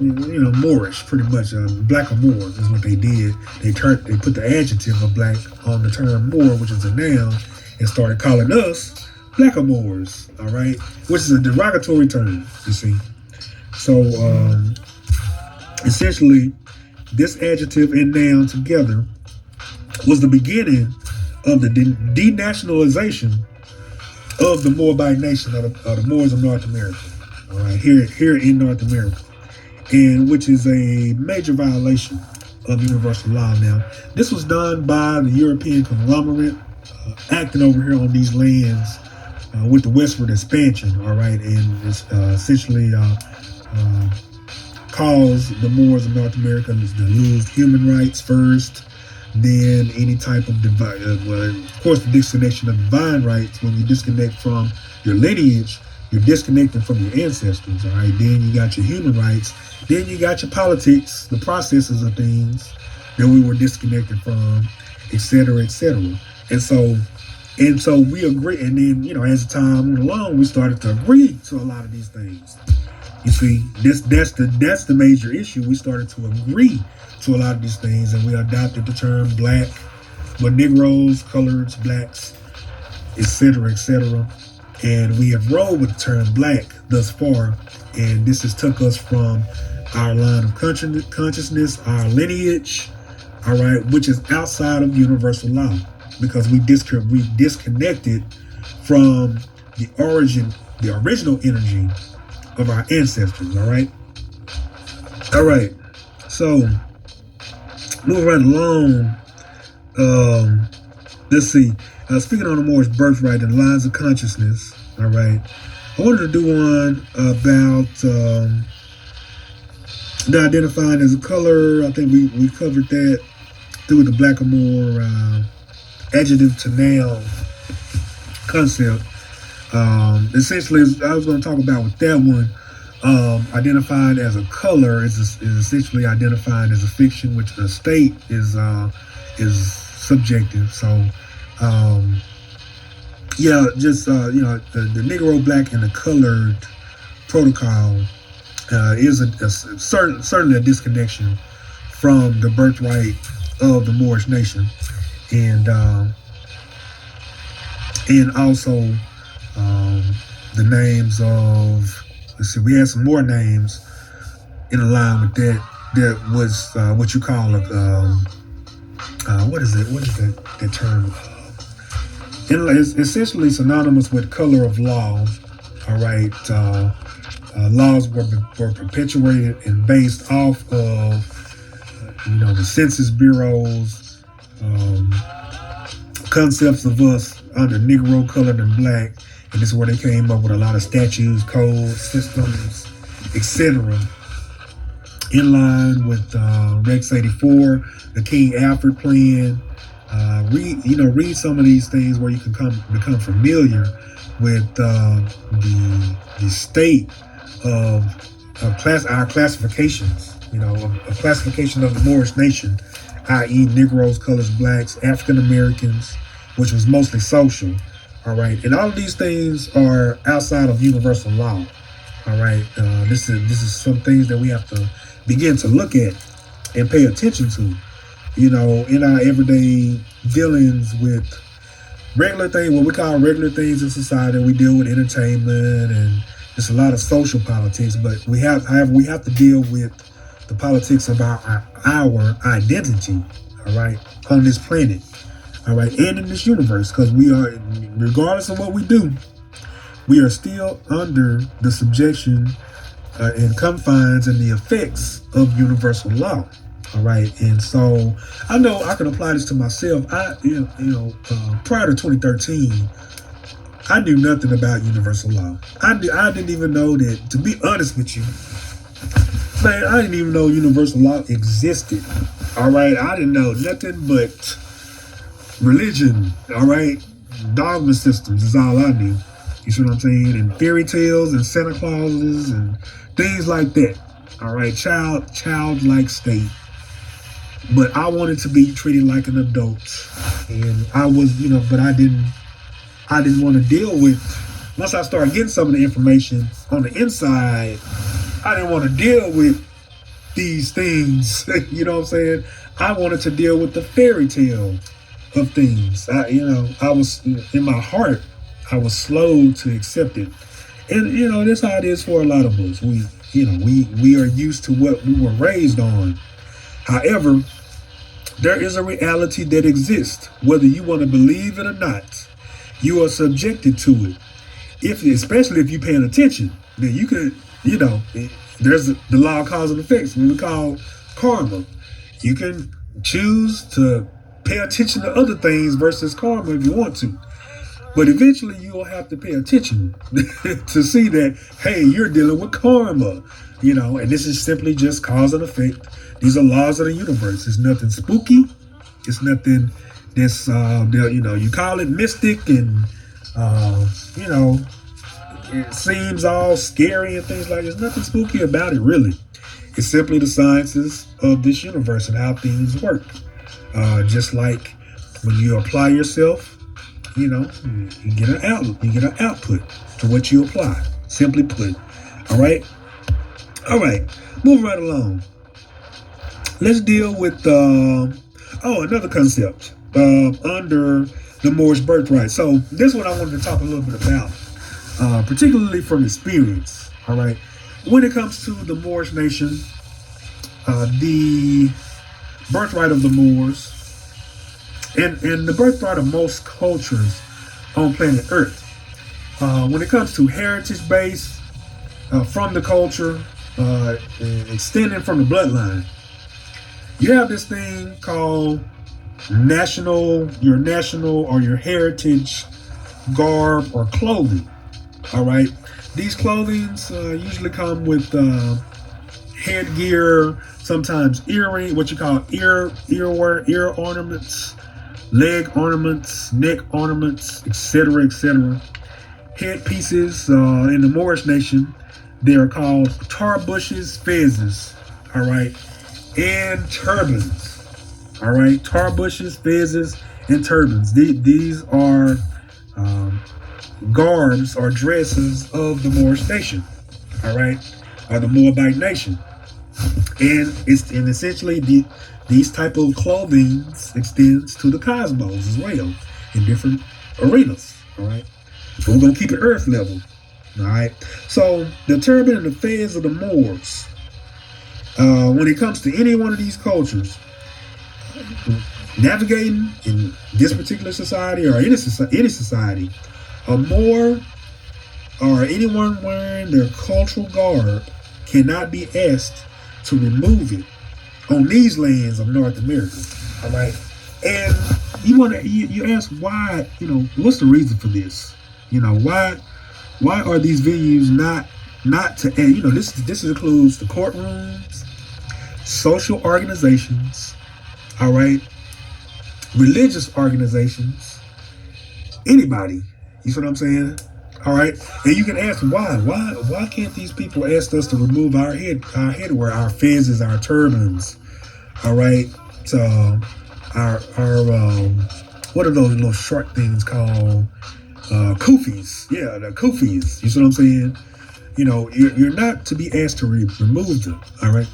Moorish, pretty much. Black or Moors is what they did. They put the adjective of black on the term Moor, which is a noun, and started calling us blackamoors, all right, which is a derogatory term, you see. So essentially, this adjective and noun together was the beginning of the denationalization of the Moabite nation, of the Moors of North America, all right, here in North America, and which is a major violation of universal law. Now, this was done by the European conglomerate acting over here on these lands with the westward expansion, all right, and it's essentially caused the Moors of North America to lose human rights first, then any type of of course, the disconnection of divine rights. When you disconnect from your lineage, you're disconnecting from your ancestors, all right? Then you got your human rights. Then you got your politics, the processes of things that we were disconnected from, et cetera, et cetera. And so we agree. And then, as the time went along, we started to agree to a lot of these things. You see, that's the major issue. We started to agree to a lot of these things, and we adopted the term black, but Negroes, coloreds, blacks, et cetera, et cetera. And we have rolled with the term black thus far, and this has took us from our line of consciousness, our lineage, all right, which is outside of universal law, because we disconnected from the original energy of our ancestors, all right? All right, so moving right along, let's see. Speaking on the Moorish birthright and lines of consciousness, all right, I wanted to do one about the identifying as a color. I think we covered that through the blackamoor adjective to noun concept. Essentially, I was going to talk about with that one, identified as a color is essentially identified as a fiction, which a state is subjective. So, the Negro, black, and the colored protocol is certainly a disconnection from the birthright of the Moorish nation, and also the names of, let's see, we had some more names in line with that. That was what you call what is it? What is that term? It's essentially synonymous with color of law. All right, laws were perpetuated and based off of the Census Bureau's concepts of us under Negro, colored, and black. And this is where they came up with a lot of statutes, codes, systems, etc. In line with Rex 84, the King Alfred plan. Read some of these things where you can become familiar with the state of our classifications. A classification of the Moorish nation, i.e., Negroes, colors, blacks, African Americans, which was mostly social. All right, and all of these things are outside of universal law. All right, this is some things that we have to begin to look at and pay attention to. In our everyday dealings with regular things, what we call regular things in society. We deal with entertainment and there's a lot of social politics, but we have to deal with the politics of our identity. All right, on this planet. All right, and in this universe, because we are, regardless of what we do, we are still under the subjection and confines and the effects of universal law. All right, and so I know I can apply this to myself. Prior to 2013, I knew nothing about universal law. I didn't even know that. To be honest with you, man, I didn't even know universal law existed. All right, I didn't know nothing but religion, all right? Dogma systems is all I knew. You see what I'm saying? And fairy tales and Santa Clauses and things like that. All right, childlike state. But I wanted to be treated like an adult. And I was, but I didn't want to deal with, once I started getting some of the information on the inside, I didn't want to deal with these things. You know what I'm saying? I wanted to deal with the fairy tale of things. I was in my heart, I was slow to accept it. And that's how it is for a lot of us. We are used to what we were raised on. However, there is a reality that exists, whether you want to believe it or not. You are subjected to it. Especially if you're paying attention, then you could, there's the law of cause and effects, what we call karma. You can choose to pay attention to other things versus karma if you want to. But eventually you'll have to pay attention to see that, hey, you're dealing with karma, and this is simply just cause and effect. These are laws of the universe. It's nothing spooky. It's nothing that's, you call it mystic and, it seems all scary and things like that. There's nothing spooky about it, really. It's simply the sciences of this universe and how things work. Just like when you apply yourself, you get an outlet, you get an output to what you apply. Simply put. All right. Move right along. Let's deal with another concept under the Moorish birthright. So this one I wanted to talk a little bit about, particularly from experience. All right. When it comes to the Moorish nation, the birthright of the Moors, and the birthright of most cultures on planet Earth. When it comes to heritage base from the culture, extending from the bloodline, you have this thing called your national or your heritage garb or clothing. All right. These clothings usually come with headgear, sometimes earring, what you call earwear, ear ornaments, leg ornaments, neck ornaments, etc., etc. Headpieces in the Moorish nation, they are called tarbushes, fezzes, all right, and turbans, all right, tarbushes, fezzes, and turbans. These are garbs or dresses of the Moorish nation, all right, or the Moabite nation, and essentially these type of clothing extends to the cosmos as well in different arenas. All right, so we're gonna keep it earth level. All right, so the turban and the fez of the Moors, when it comes to any one of these cultures, navigating in this particular society or any society, a Moor or anyone wearing their cultural garb cannot be asked to remove it on these lands of North America. All right, and you ask why? What's the reason for this? Why are these venues not to? And this includes the courtrooms, social organizations, all right, religious organizations, anybody. You see what I'm saying? All right, and you can ask why. Why can't these people ask us to remove our headwear, our fezzes, our turbans? All right, so our what are those little short things called? Kufis. Yeah, the kufis. You see what I'm saying? You're not to be asked to remove them. All right,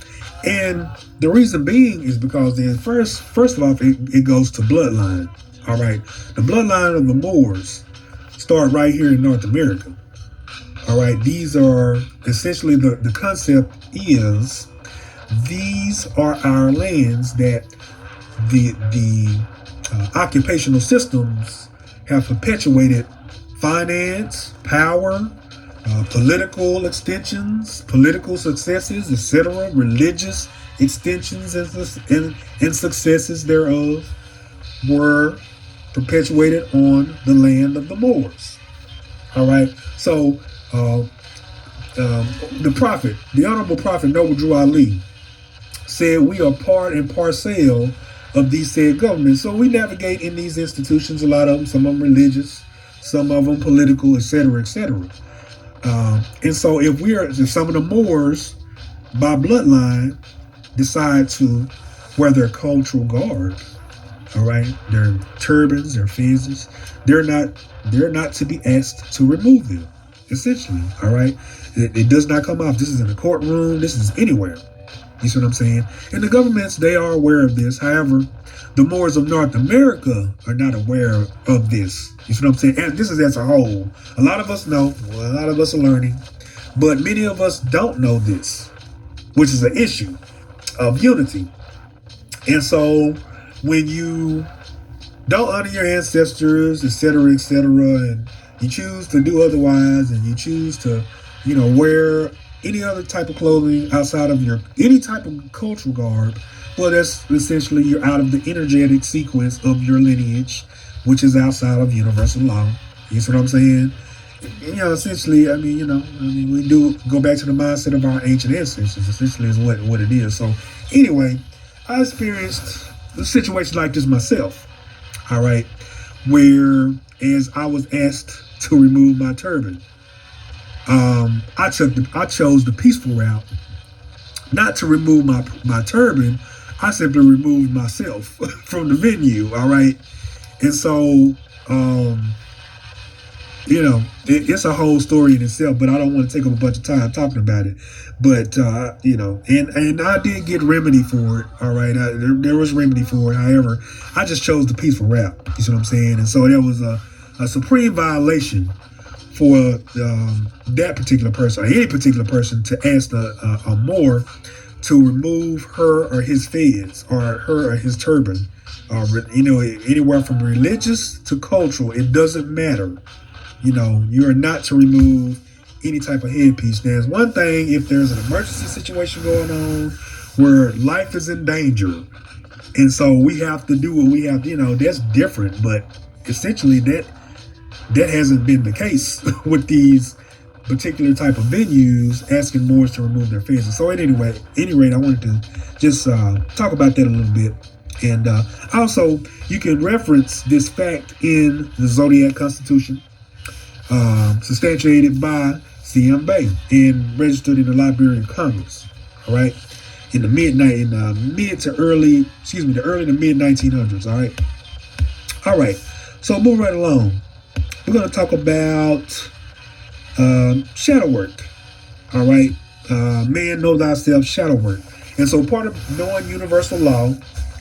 and the reason being is because then first of all, it goes to bloodline. All right, the bloodline of the Moors start right here in North America. All right, these are essentially the concept is these are our lands that the occupational systems have perpetuated finance, power, political extensions, political successes, etc., religious extensions and successes thereof were perpetuated on the land of the Moors. All right, so the Honorable Prophet Noble Drew Ali said we are part and parcel of these said governments. So we navigate in these institutions, a lot of them, some of them religious, some of them political, etc., etc. And so if some of the Moors by bloodline decide to wear their cultural garb, all right, their turbans, their fezzes, they're not to be asked to remove them, essentially. All right, it does not come off. This is in a courtroom. This is anywhere. You see what I'm saying? And the governments, they are aware of this. However, the Moors of North America are not aware of this. You see what I'm saying? And this is as a whole. A lot of us know, well, a lot of us are learning, but many of us don't know this, which is an issue of unity. And so when you don't honor your ancestors, etc., and you choose to do otherwise, and you choose to, wear any other type of clothing outside of any type of cultural garb, well, that's essentially you're out of the energetic sequence of your lineage, which is outside of universal law. You see what I'm saying? Essentially, we do go back to the mindset of our ancient ancestors. Essentially, is what it is. So, anyway, I experienced a situation like this myself. All right, where as I was asked to remove my turban, I chose the peaceful route, not to remove my turban. I simply removed myself from the venue. All right, and so it's a whole story in itself, but I don't want to take up a bunch of time talking about it. But and I did get remedy for it. All right, there was remedy for it. However, I just chose the peaceful route. You see what I'm saying? And so there was a supreme violation for that particular person, or any particular person, to ask a Moor to remove her or his fez, or her or his turban, anywhere from religious to cultural. It doesn't matter. You are not to remove any type of headpiece. Now, it's one thing if there's an emergency situation going on where life is in danger, and so we have to do what we have to, that's different. But essentially that hasn't been the case with these particular type of venues asking Moors to remove their fences. So at any rate, I wanted to just talk about that a little bit. And also, you can reference this fact in the Zodiac Constitution, substantiated by C.M. Bay and registered in the Library of Congress. All right, in the early to mid 1900s. All right. So moving right along, we're going to talk about shadow work. All right, man, know thyself, shadow work. And so part of knowing universal law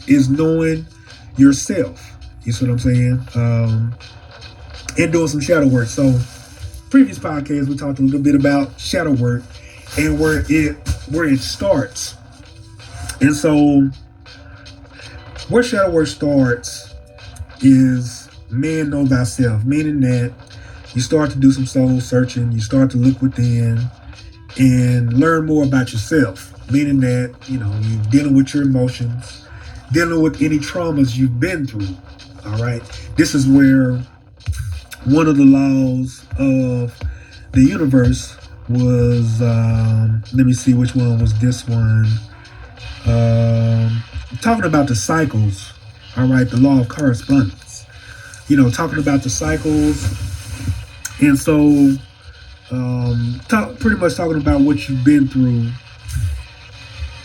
is knowing yourself. You see what I'm saying? And doing some shadow work. So previous podcast, we talked a little bit about shadow work and where it starts. And so where shadow work starts is man, know thyself, meaning that you start to do some soul searching, you start to look within and learn more about yourself, meaning that, you're dealing with your emotions, dealing with any traumas you've been through. All right. This is where one of the laws of the universe was, let me see which one was this one. Talking about the cycles. All right. The law of correspondence, talking about the cycles. And so, pretty much talking about what you've been through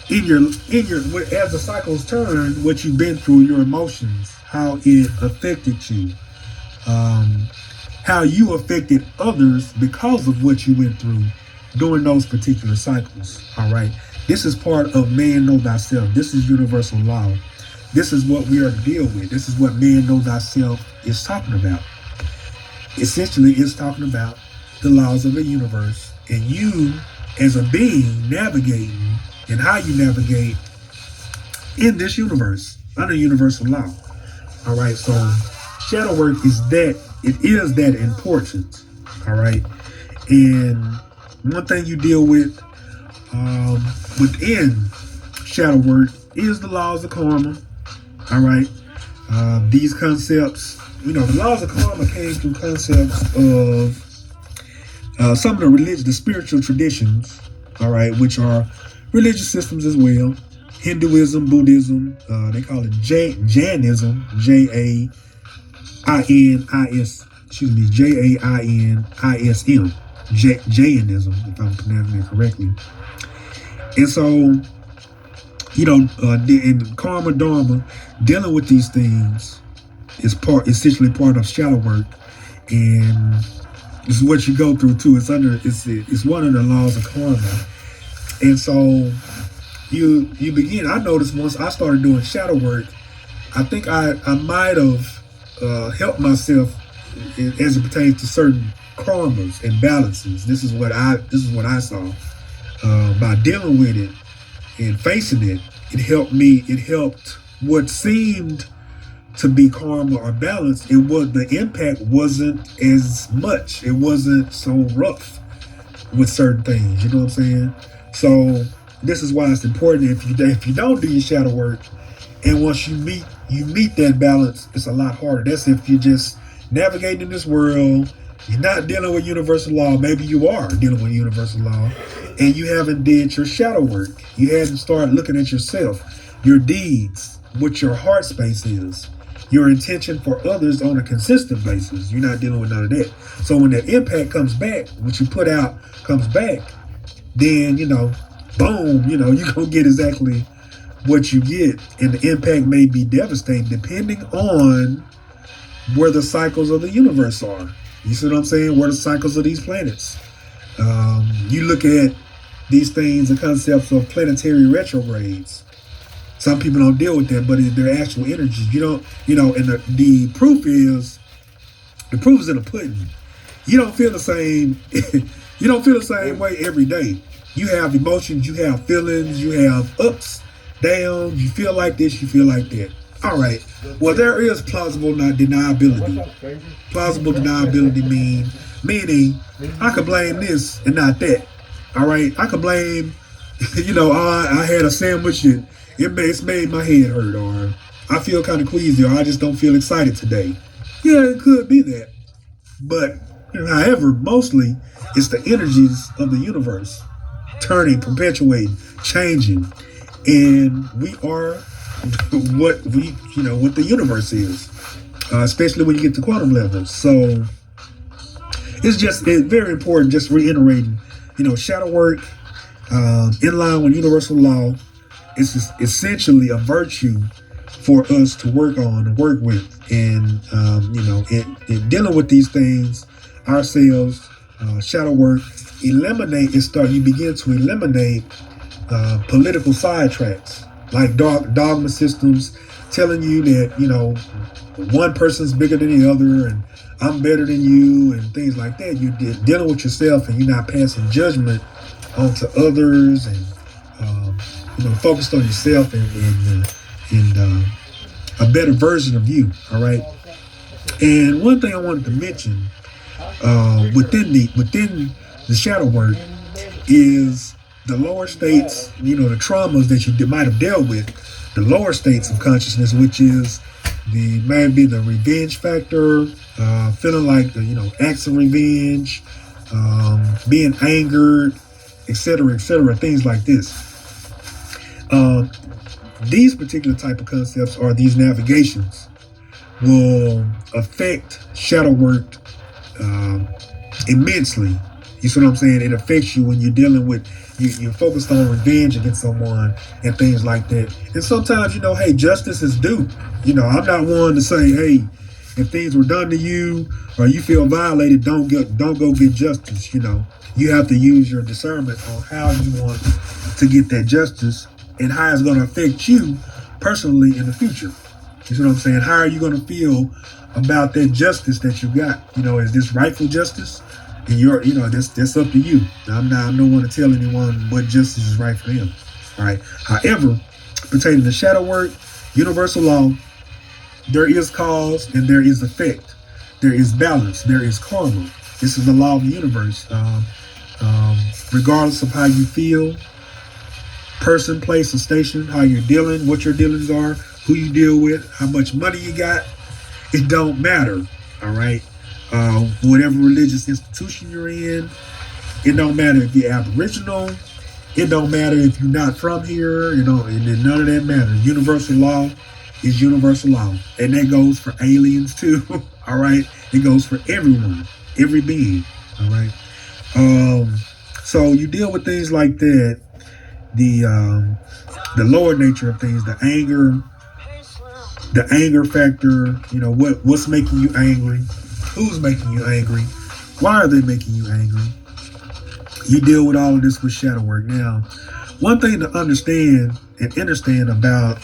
in your as the cycles turn, what you've been through, your emotions, how it affected you, how you affected others because of what you went through during those particular cycles. All right, this is part of man know thyself. This is universal law. This is what we are to deal with. This is what man know thyself is talking about. Essentially, it's talking about the laws of the universe and you as a being navigating and how you navigate in this universe under universal law. All right, so shadow work is that important. All right, and one thing you deal with within shadow work is the laws of karma. All right, these concepts. The laws of karma came through concepts of some of the spiritual traditions, all right, which are religious systems as well. Hinduism, Buddhism, they call it Jainism, Jainism, Jainism, if I'm pronouncing it correctly. And so, in karma, dharma, dealing with these things is essentially part of shadow work, and it's what you go through too. It's one of the laws of karma. And so you begin. I noticed once I started doing shadow work, I think I might have helped myself as it pertains to certain karmas and balances. This is what I saw by dealing with it and facing it. It helped me. It helped what seemed to be karma or balance. It was the impact wasn't as much. It wasn't so rough with certain things. You know what I'm saying? So this is why it's important. If you don't do your shadow work, and once you meet that balance, it's a lot harder. That's if you're just navigating in this world. You're not dealing with universal law. Maybe you are dealing with universal law, and you haven't did your shadow work. You haven't started looking at yourself, your deeds, what your heart space is, your intention for others on a consistent basis. You're not dealing with none of that. So when that impact comes back, what you put out comes back, then, boom, you're going to get exactly what you get. And the impact may be devastating depending on where the cycles of the universe are. You see what I'm saying? Where the cycles of these planets. You look at these things, the concepts of planetary retrogrades. Some people don't deal with that, but they're actual energies. And the proof is in the pudding. You don't feel the same. You don't feel the same way every day. You have emotions, you have feelings, you have ups, downs. You feel like this, you feel like that. All right. Well, there is plausible deniability. Plausible deniability meaning I could blame this and not that. All right. I could blame, I had a sandwich and it's made my head hurt, or I feel kind of queasy, or I just don't feel excited today. Yeah, it could be that. But, however, mostly it's the energies of the universe turning, perpetuating, changing. And we are what the universe is, especially when you get to quantum levels. So it's very important, just reiterating, shadow work in line with universal law. It's just essentially a virtue for us to work on and work with, and in dealing with these things ourselves. Shadow work you begin to eliminate political sidetracks, like dogma systems telling you that one person's bigger than the other and I'm better than you and things like that. You're dealing with yourself and you're not passing judgment onto others, and focused on yourself and a better version of you. All right. And one thing I wanted to mention within the shadow work is the lower states, the traumas that you might have dealt with, the lower states of consciousness, which is maybe the revenge factor, feeling like acts of revenge, being angered, etc., things like this. These particular type of concepts, or these navigations, will affect shadow work immensely. You see what I'm saying? It affects you when you're dealing with, you're focused on revenge against someone and things like that. And sometimes, hey, justice is due. I'm not one to say, hey, if things were done to you or you feel violated, don't go get justice. You have to use your discernment on how you want to get that justice and how it's going to affect you personally in the future. You see what I'm saying? How are you going to feel about that justice that you got? Is this rightful justice? And that's up to you. I'm no one to tell anyone what justice is right for them. All right. However, pertaining to shadow work, universal law, there is cause and there is effect. There is balance. There is karma. This is the law of the universe. Regardless of how you feel, person, place, or station, how you're dealing, what your dealings are, who you deal with, how much money you got, it don't matter. All right. Whatever religious institution you're in, it don't matter if you're Aboriginal, it don't matter if you're not from here, and none of that matters. Universal law is universal law, and that goes for aliens too. All right, it goes for everyone, every being. All right. So you deal with things like that, the lower nature of things, the anger factor. What's making you angry. Who's making you angry? Why are they making you angry? You deal with all of this with shadow work. Now, one thing to understand about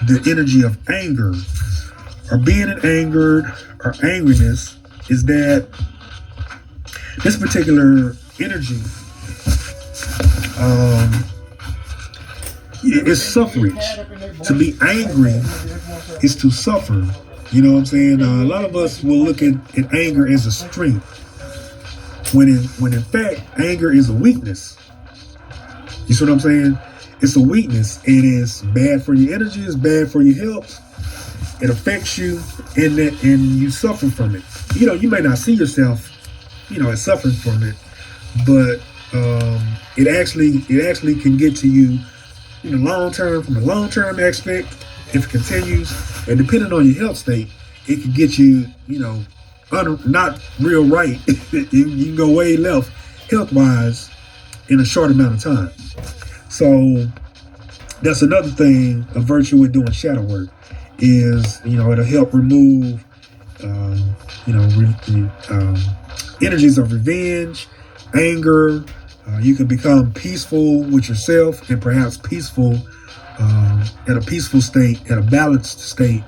the energy of anger or being angered or angriness is that this particular energy is suffrage. To be angry is to suffer. You know what I'm saying? A lot of us will look at anger as a strength, when in fact anger is a weakness. You see what I'm saying? It's a weakness, and it's bad for your energy. It's bad for your health. It affects you, and you suffer from it. You may not see yourself, as suffering from it, but it actually can get to you, long term. From the long term aspect, if it continues, and depending on your health state, it can get you, not real right. You can go way left health wise in a short amount of time. So that's another thing, a virtue with doing shadow work is, it'll help remove, energies of revenge, anger. You can become peaceful with yourself and perhaps peaceful, at a peaceful state, at a balanced state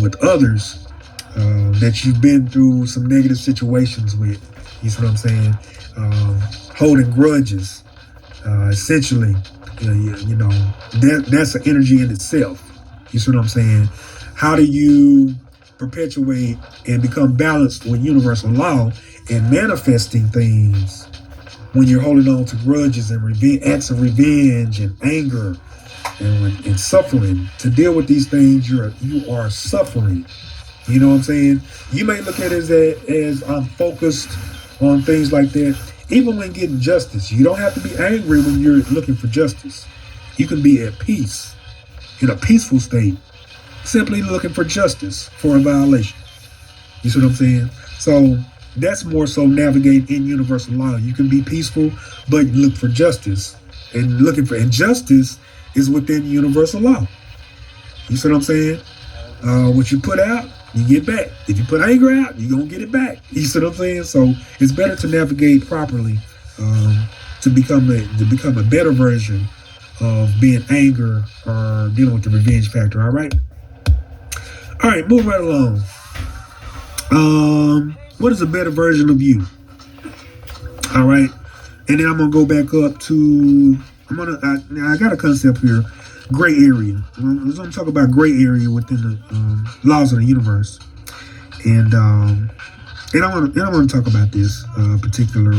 with others that you've been through some negative situations with. You see what I'm saying? Holding grudges. Essentially, that's an energy in itself. You see what I'm saying? How do you perpetuate and become balanced with universal law and manifesting things when you're holding on to grudges and acts of revenge and anger and suffering? To deal with these things, you are suffering. You know what I'm saying? You may look at it as I'm focused on things like that. Even when getting justice, you don't have to be angry when you're looking for justice. You can be at peace, in a peaceful state, simply looking for justice for a violation. You see what I'm saying? So that's more so navigating in universal law. You can be peaceful, but look for justice. And justice is within universal law. You see what I'm saying? What you put out, you get back. If you put anger out, you're going to get it back. You see what I'm saying? So it's better to navigate properly to become a better version of being anger or dealing with the revenge factor. All right? All right, move right along. What is a better version of you? All right. And then I'm going to go back up to, I got a concept here. Gray area. I'm going to talk about gray area within the laws of the universe, and I want to talk about this particular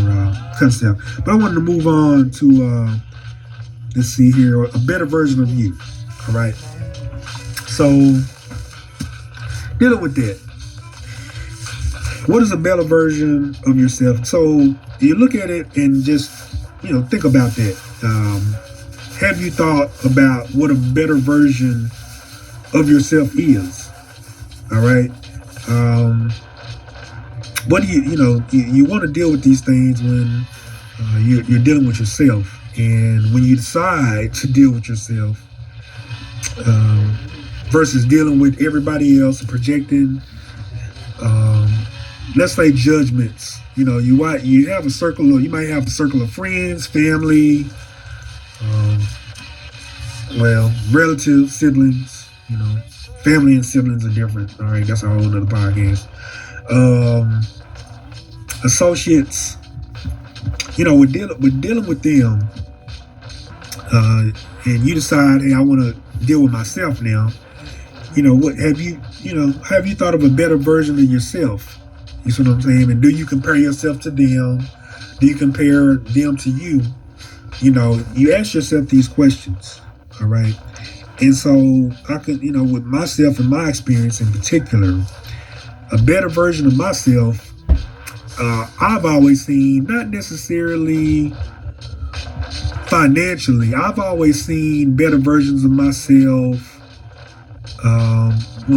concept. But I wanted to move on to let's see here, a better version of you. All right. So dealing with that, what is a better version of yourself? So you look at it and just think about that. Have you thought about what a better version of yourself is? All right. What do you want to deal with these things when you're dealing with yourself, and when you decide to deal with yourself versus dealing with everybody else and projecting, let's say, judgments. You have a circle, or you might have a circle of friends, family, relatives, siblings. Family and siblings are different. All right, that's a whole other podcast. Associates, we're dealing with them, and you decide, hey, I want to deal with myself now. What have you thought of a better version of yourself? You see what I'm saying? And do you compare yourself to them? Do you compare them to you? You ask yourself these questions. All right. And so I could, with myself and my experience in particular, a better version of myself, I've always seen, not necessarily financially, I've always seen better versions of myself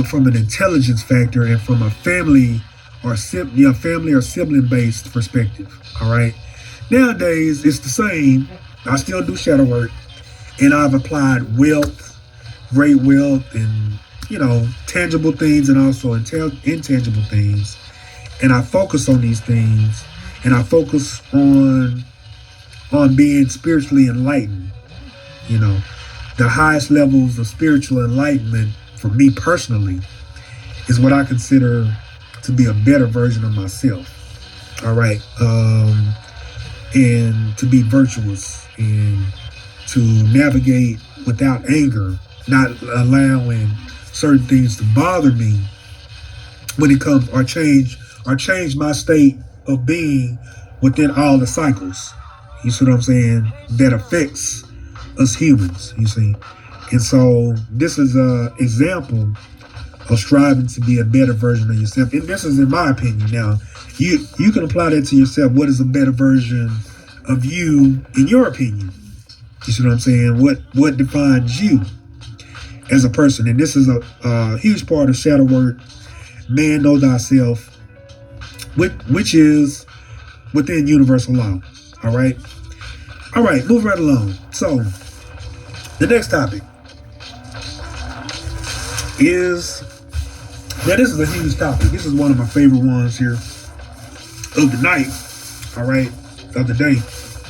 from an intelligence factor and from a family or sibling based perspective. All right. Nowadays, it's the same. I still do shadow work, and I've applied wealth, great wealth, and tangible things, and also intangible things. And I focus on these things, and I focus on on being spiritually enlightened. You know, the highest levels of spiritual enlightenment for me personally is what I consider to be a better version of myself. All right. And to be virtuous and to navigate without anger, not allowing certain things to bother me when it comes or change my state of being within all the cycles. You see what I'm saying? That affects us humans, you see. And so this is an example of striving to be a better version of yourself. And this is in my opinion. Now, you can apply that to yourself. What is a better version of you in your opinion? You see what I'm saying? What defines you as a person? And this is a huge part of shadow work. Man, know thyself, which is within universal law. All right. Move right along. So the next topic is, now this is a huge topic. This is one of my favorite ones here of the night. All right, of the day,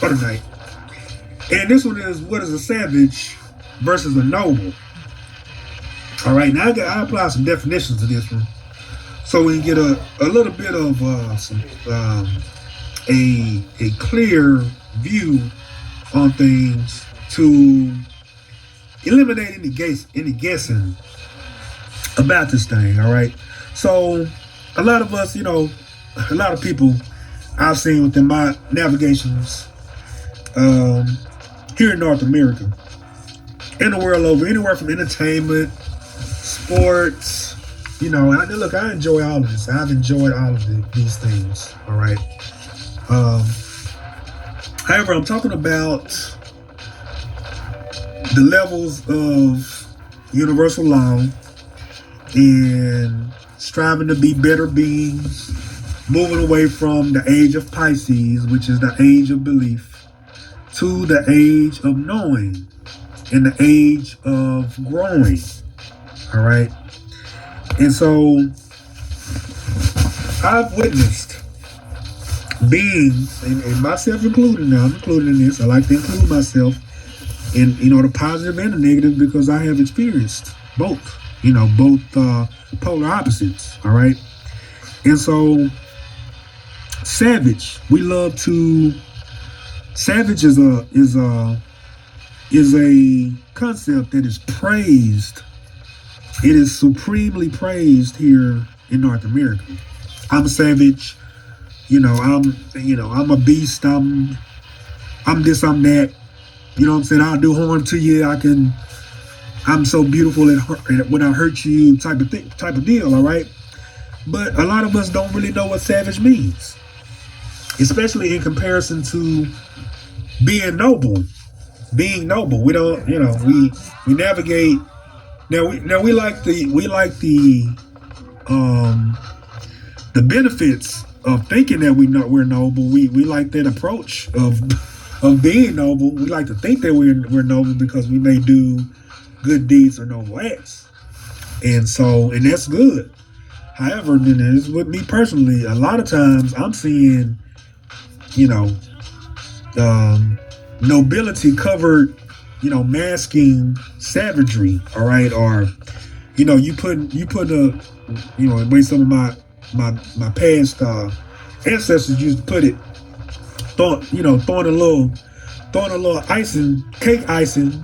or the night. And this one is, what is a savage versus a noble? All right, now I apply some definitions to this one, so we can get a little bit of a clear view on things to eliminate any guessing about this thing. All right, so a lot of us, a lot of people I've seen within my navigations here in North America, in the world over, anywhere from entertainment, sports, and look, I enjoy all of this. I've enjoyed all of these things. All right. However, I'm talking about the levels of universal law and striving to be better beings, moving away from the age of Pisces, which is the age of belief, to the age of knowing and the age of growing. All right. And so I've witnessed beings, and myself included now, I'm included in this. I like to include myself in, the positive and the negative, because I have experienced both, both polar opposites. All right. And so savage, savage is a concept that is praised. It is supremely praised here in North America. I'm savage. I'm a beast. I'm this, I'm that. You know what I'm saying? I'll do harm to you. I'm so beautiful when I hurt you, type of deal. All right. But a lot of us don't really know what savage means, especially in comparison to being noble. Being noble, we don't. We navigate. Now we like the benefits of thinking that we're noble. We like that approach of being noble. We like to think that we're noble because we may do good deeds or noble acts, and that's good. However, with me personally, a lot of times I'm seeing, nobility covered, masking savagery. All right, or you put the way some of my past ancestors used to put it, throwing a little cake icing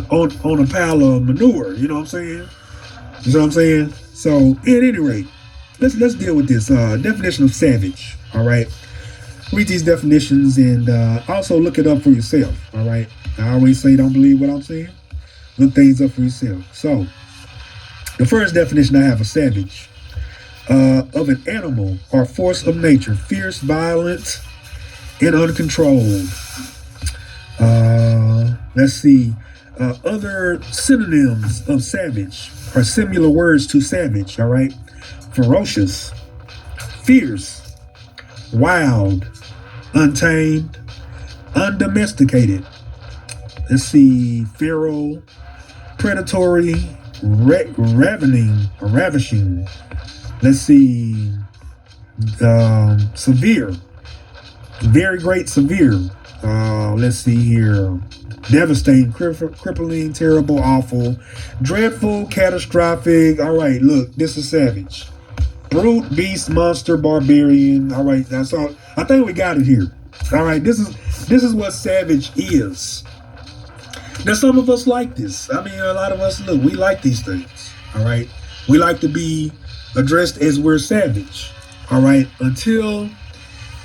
on a pile of manure. You know what I'm saying? You know what I'm saying? So at any rate, let's deal with this definition of savage. All right, read these definitions and also look it up for yourself. All right, I always say don't believe what I'm saying. Look things up for yourself. So the first definition I have of savage, of an animal or force of nature, fierce, violent, and uncontrolled. Let's see. Other synonyms of savage are similar words to savage. All right. Ferocious, fierce, wild, untamed, undomesticated. Let's see. Feral, predatory, ravening or ravishing. Let's see. Severe, very great, severe, Let's see here. Devastating, crippling, terrible, awful, dreadful, catastrophic. All right, look, this is savage. Brute, beast, monster, barbarian. All right, that's all. I think we got it here. All right, this is what savage is. Now, some of us like this. I mean, a lot of us, look, we like these things. All right, we like to be addressed as we're savage. All right, until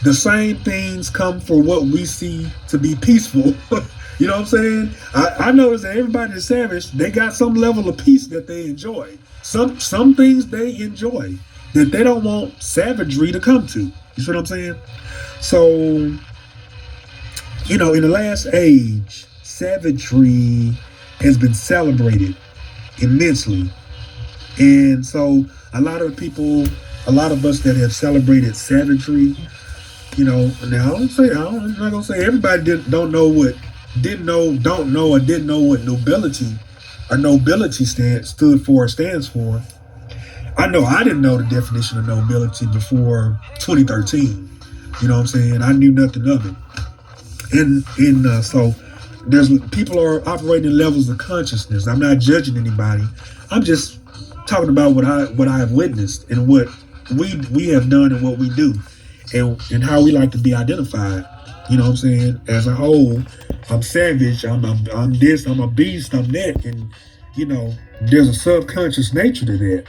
the same things come for what we see to be peaceful. You know what I'm saying? I notice that everybody that's savage, they got some level of peace that they enjoy. Some things they enjoy that they don't want savagery to come to. You see what I'm saying? So, in the last age, savagery has been celebrated immensely. And so a lot of us that have celebrated savagery, now I'm not gonna say everybody don't know what nobility or nobility stood for or stands for. I know I didn't know the definition of nobility before 2013. You know what I'm saying? I knew nothing of it. And so there's people are operating in levels of consciousness. I'm not judging anybody. I'm just talking about what I have witnessed and what we have done and what we do and how we like to be identified. You know what I'm saying? As a whole, I'm savage. I'm this. I'm a beast. I'm that. And there's a subconscious nature to that.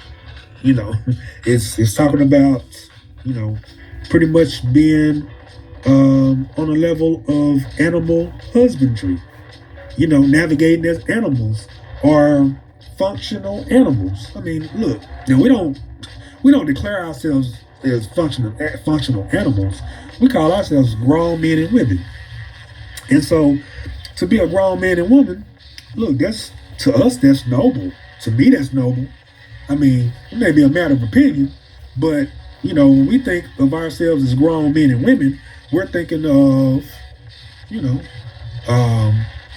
It's talking about pretty much being on a level of animal husbandry. Navigating as animals or functional animals. I mean, look, now we don't declare ourselves as functional animals. We call ourselves grown men and women. And so, to be a grown man and woman, look, to us that's noble. To me, that's noble. I mean, it may be a matter of opinion, but when we think of ourselves as grown men and women, we're thinking of,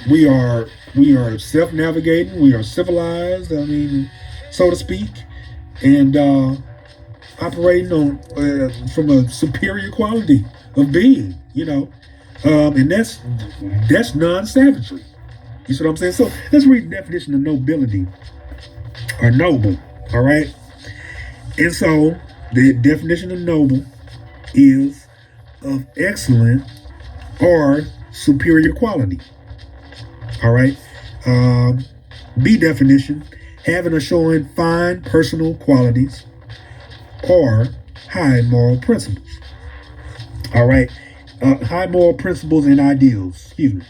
we are self-navigating, we are civilized. I mean, so to speak, and operating on from a superior quality of being, and that's non-savagery. You see what I'm saying? So let's read the definition of nobility or noble. All right, and so the definition of noble is of excellent or superior quality. All right. B definition: having or showing fine personal qualities or high moral principles. All right. High moral principles and ideals. Excuse me.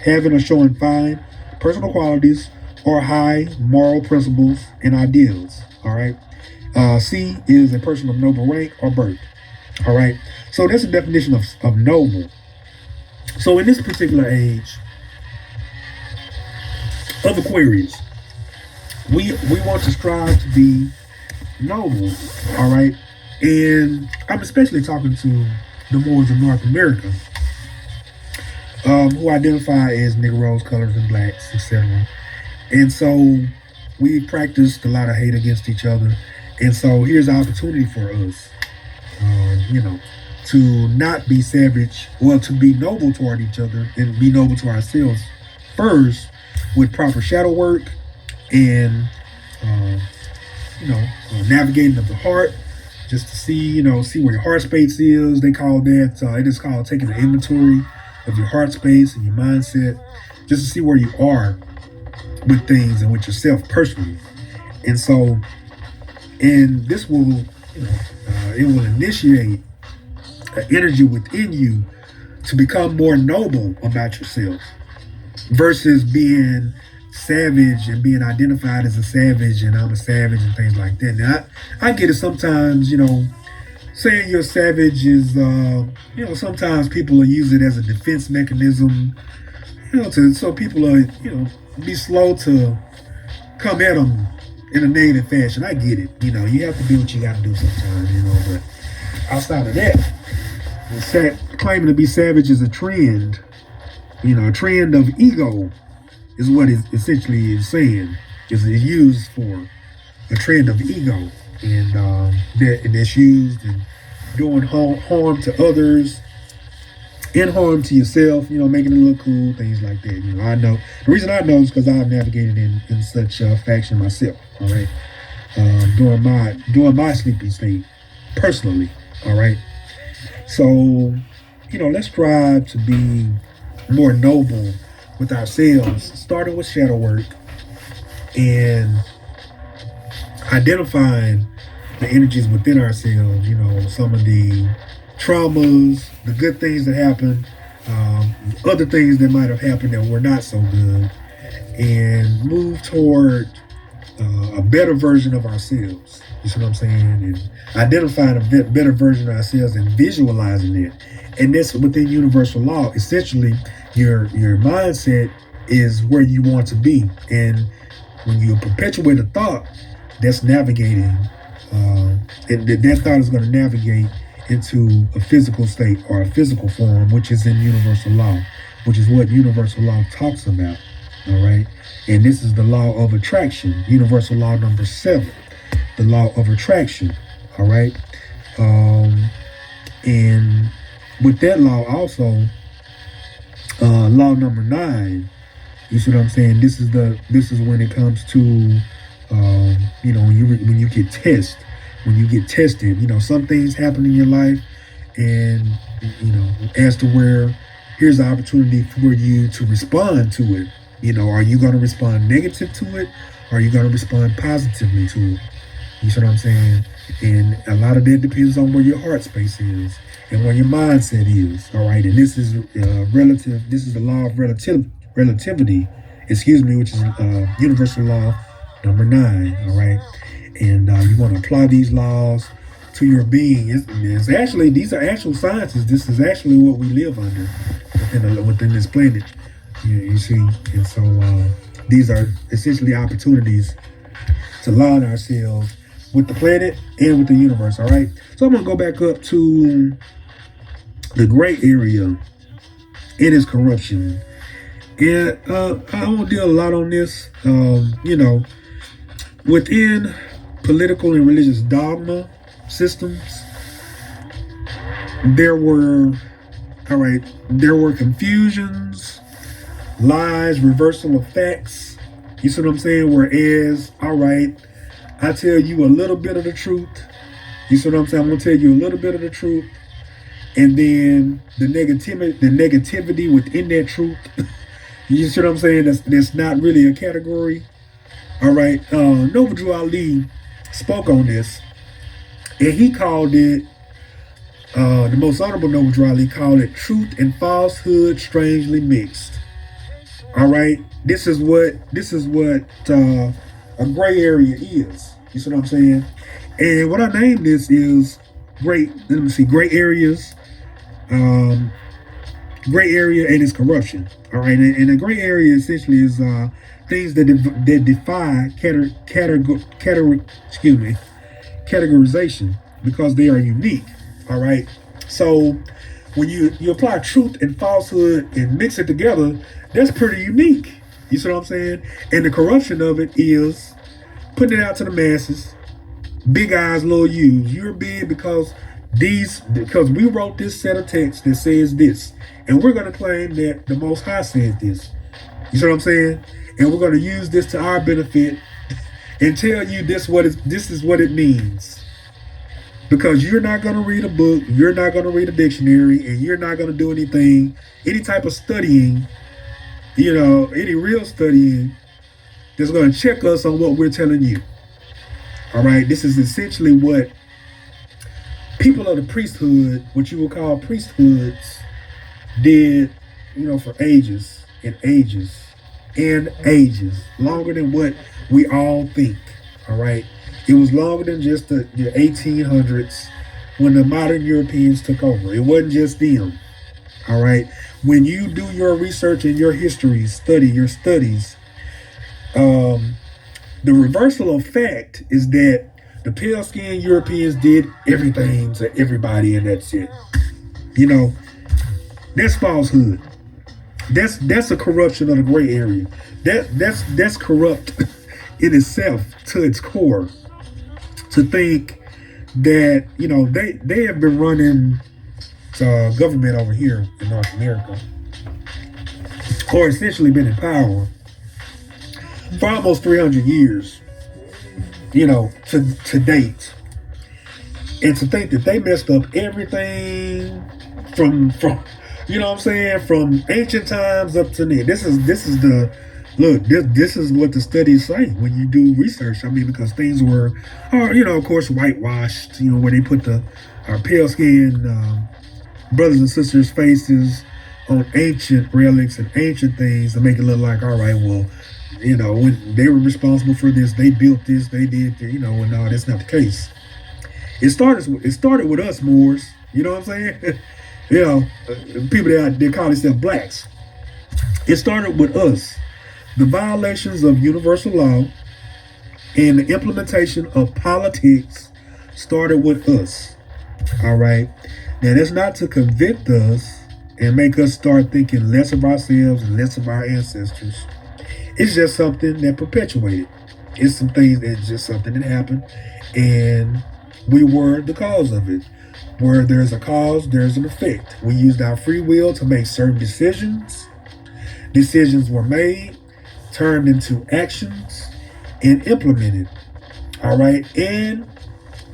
Having or showing fine personal qualities or high moral principles and ideals. All right. C is a person of noble rank or birth. All right. So that's the definition of noble. So in this particular age of Aquarius, we want to strive to be noble. All right. And I'm especially talking to the Moors of North America, who identify as Negroes, colors, and blacks, etc. And so we've practiced a lot of hate against each other. And so here's an opportunity for us, to not be savage, well, to be noble toward each other and be noble to ourselves first with proper shadow work and, navigating of the heart, just to see where your heart space is. They call that, it is called taking an inventory of your heart space and your mindset, just to see where you are with things and with yourself personally. And so, and this will, it will initiate an energy within you to become more noble about yourself versus being savage and being identified as a savage and I'm a savage and things like that. Now, I get it sometimes, saying you're savage is, sometimes people will use it as a defense mechanism, so people are, be slow to come at them in a negative fashion. I get it. You have to do what you got to do sometimes, but outside of that, claiming to be savage is a trend. A trend of ego is what it essentially is saying. Is used for a trend of ego, and that's used in doing harm to others and harm to yourself, making it look cool, things like that. I know. The reason I know is because I've navigated in such faction myself, all right, during my sleeping state, personally, all right. So, let's strive to be more noble with ourselves, starting with shadow work and identifying the energies within ourselves, some of the traumas, the good things that happen, other things that might have happened that were not so good, and move toward a better version of ourselves. You see what I'm saying? And identifying a better version of ourselves and visualizing it. And that's within universal law. Essentially, your mindset is where you want to be. And when you perpetuate a thought, that's navigating, and that thought is going to navigate into a physical state or a physical form, which is in universal law, which is what universal law talks about. All right. And this is the law of attraction, universal law number 7, the law of attraction. All right. And with that law also, law number 9, you see what I'm saying? This is when it comes to, when you get tested, some things happen in your life, and, as to where here's the opportunity for you to respond to it. Are you going to respond negative to it? Or are you going to respond positively to it? You see what I'm saying? And a lot of that depends on where your heart space is and where your mindset is. All right. And this is relative. This is the law of relativity, which is universal law number 9. All right. And you want to apply these laws to your being. These are actual sciences. This is actually what we live under within this planet. You see, and so these are essentially opportunities to align ourselves with the planet and with the universe. All right. So I'm gonna go back up to the gray area and its corruption, and I won't deal a lot on this. Within political and religious dogma systems, there were confusions, lies, reversal of facts. You see what I'm saying? Whereas, all right, I tell you a little bit of the truth. You see what I'm saying? I'm gonna tell you a little bit of the truth, and then the negativity within that truth. You see what I'm saying? That's not really a category. All right. Nova Drew Ali spoke on this, and he called it, the most honorable Nova Drew Ali called it truth and falsehood strangely mixed. All right. This is what a gray area is. You see what I'm saying? And what I named this is gray areas, gray area and its corruption. All right. And a gray area essentially is things that defy categorization because they are unique. All right. So when you apply truth and falsehood and mix it together, that's pretty unique. You see what I'm saying? And the corruption of it is putting it out to the masses. Big eyes, little U's. You're big because we wrote this set of text that says this, and we're going to claim that the Most High said this. You see what I'm saying? And we're going to use this to our benefit and tell you this is what it means. Because you're not going to read a book, you're not going to read a dictionary, and you're not going to do any type of studying, any real studying that's going to check us on what we're telling you. All right, this is essentially what people of the priesthood, what you will call priesthoods, did, for ages and ages and ages, longer than what we all think. All right. It was longer than just the 1800s when the modern Europeans took over. It wasn't just them. All right. When you do your research and your history, your studies, the reversal of fact is that the pale-skinned Europeans did everything to everybody, and that's it. That's falsehood. That's a corruption of the gray area. That's corrupt in itself to its core. To think that they have been running government over here in North America, or essentially been in power for almost 300 years, to date. And to think that they messed up everything from from ancient times up to now. This is the look. This is what the studies say when you do research. I mean, because things were, of course, whitewashed. Where they put the pale skinned brothers and sisters' faces on ancient relics and ancient things to make it look like, all right, well, when they were responsible for this, they built this, they did, and no, that's not the case. It started with us Moors. You know what I'm saying? People that call themselves blacks. It started with us. The violations of universal law and the implementation of politics started with us. All right. Now that's not to convict us and make us start thinking less of ourselves and less of our ancestors. It's just something that perpetuated. It's just something that happened, and we were the cause of it. Where there's a cause, there's an effect. We used our free will to make certain decisions. Decisions were made, turned into actions, and implemented. All right, and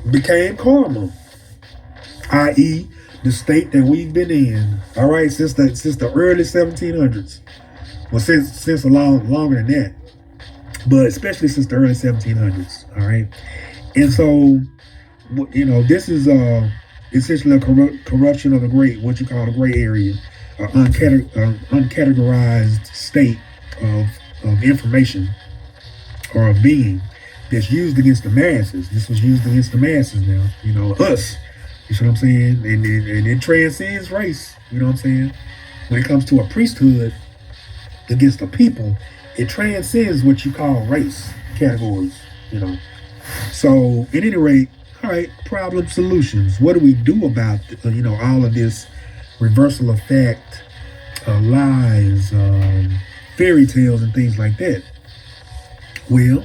became karma, i.e., the state that we've been in. All right, since the early 1700s. Well, since a lot longer than that, but especially since the early 1700s. All right, and so this is essentially a corruption of what you call the gray area, uncategorized state of information or of being that's used against the masses. This was used against the masses now, us. You see what I'm saying? And it transcends race. You know what I'm saying? When it comes to a priesthood against the people, it transcends what you call race categories. So at any rate, all right, problem solutions. What do we do about all of this reversal effect, lies, fairy tales, and things like that? Well,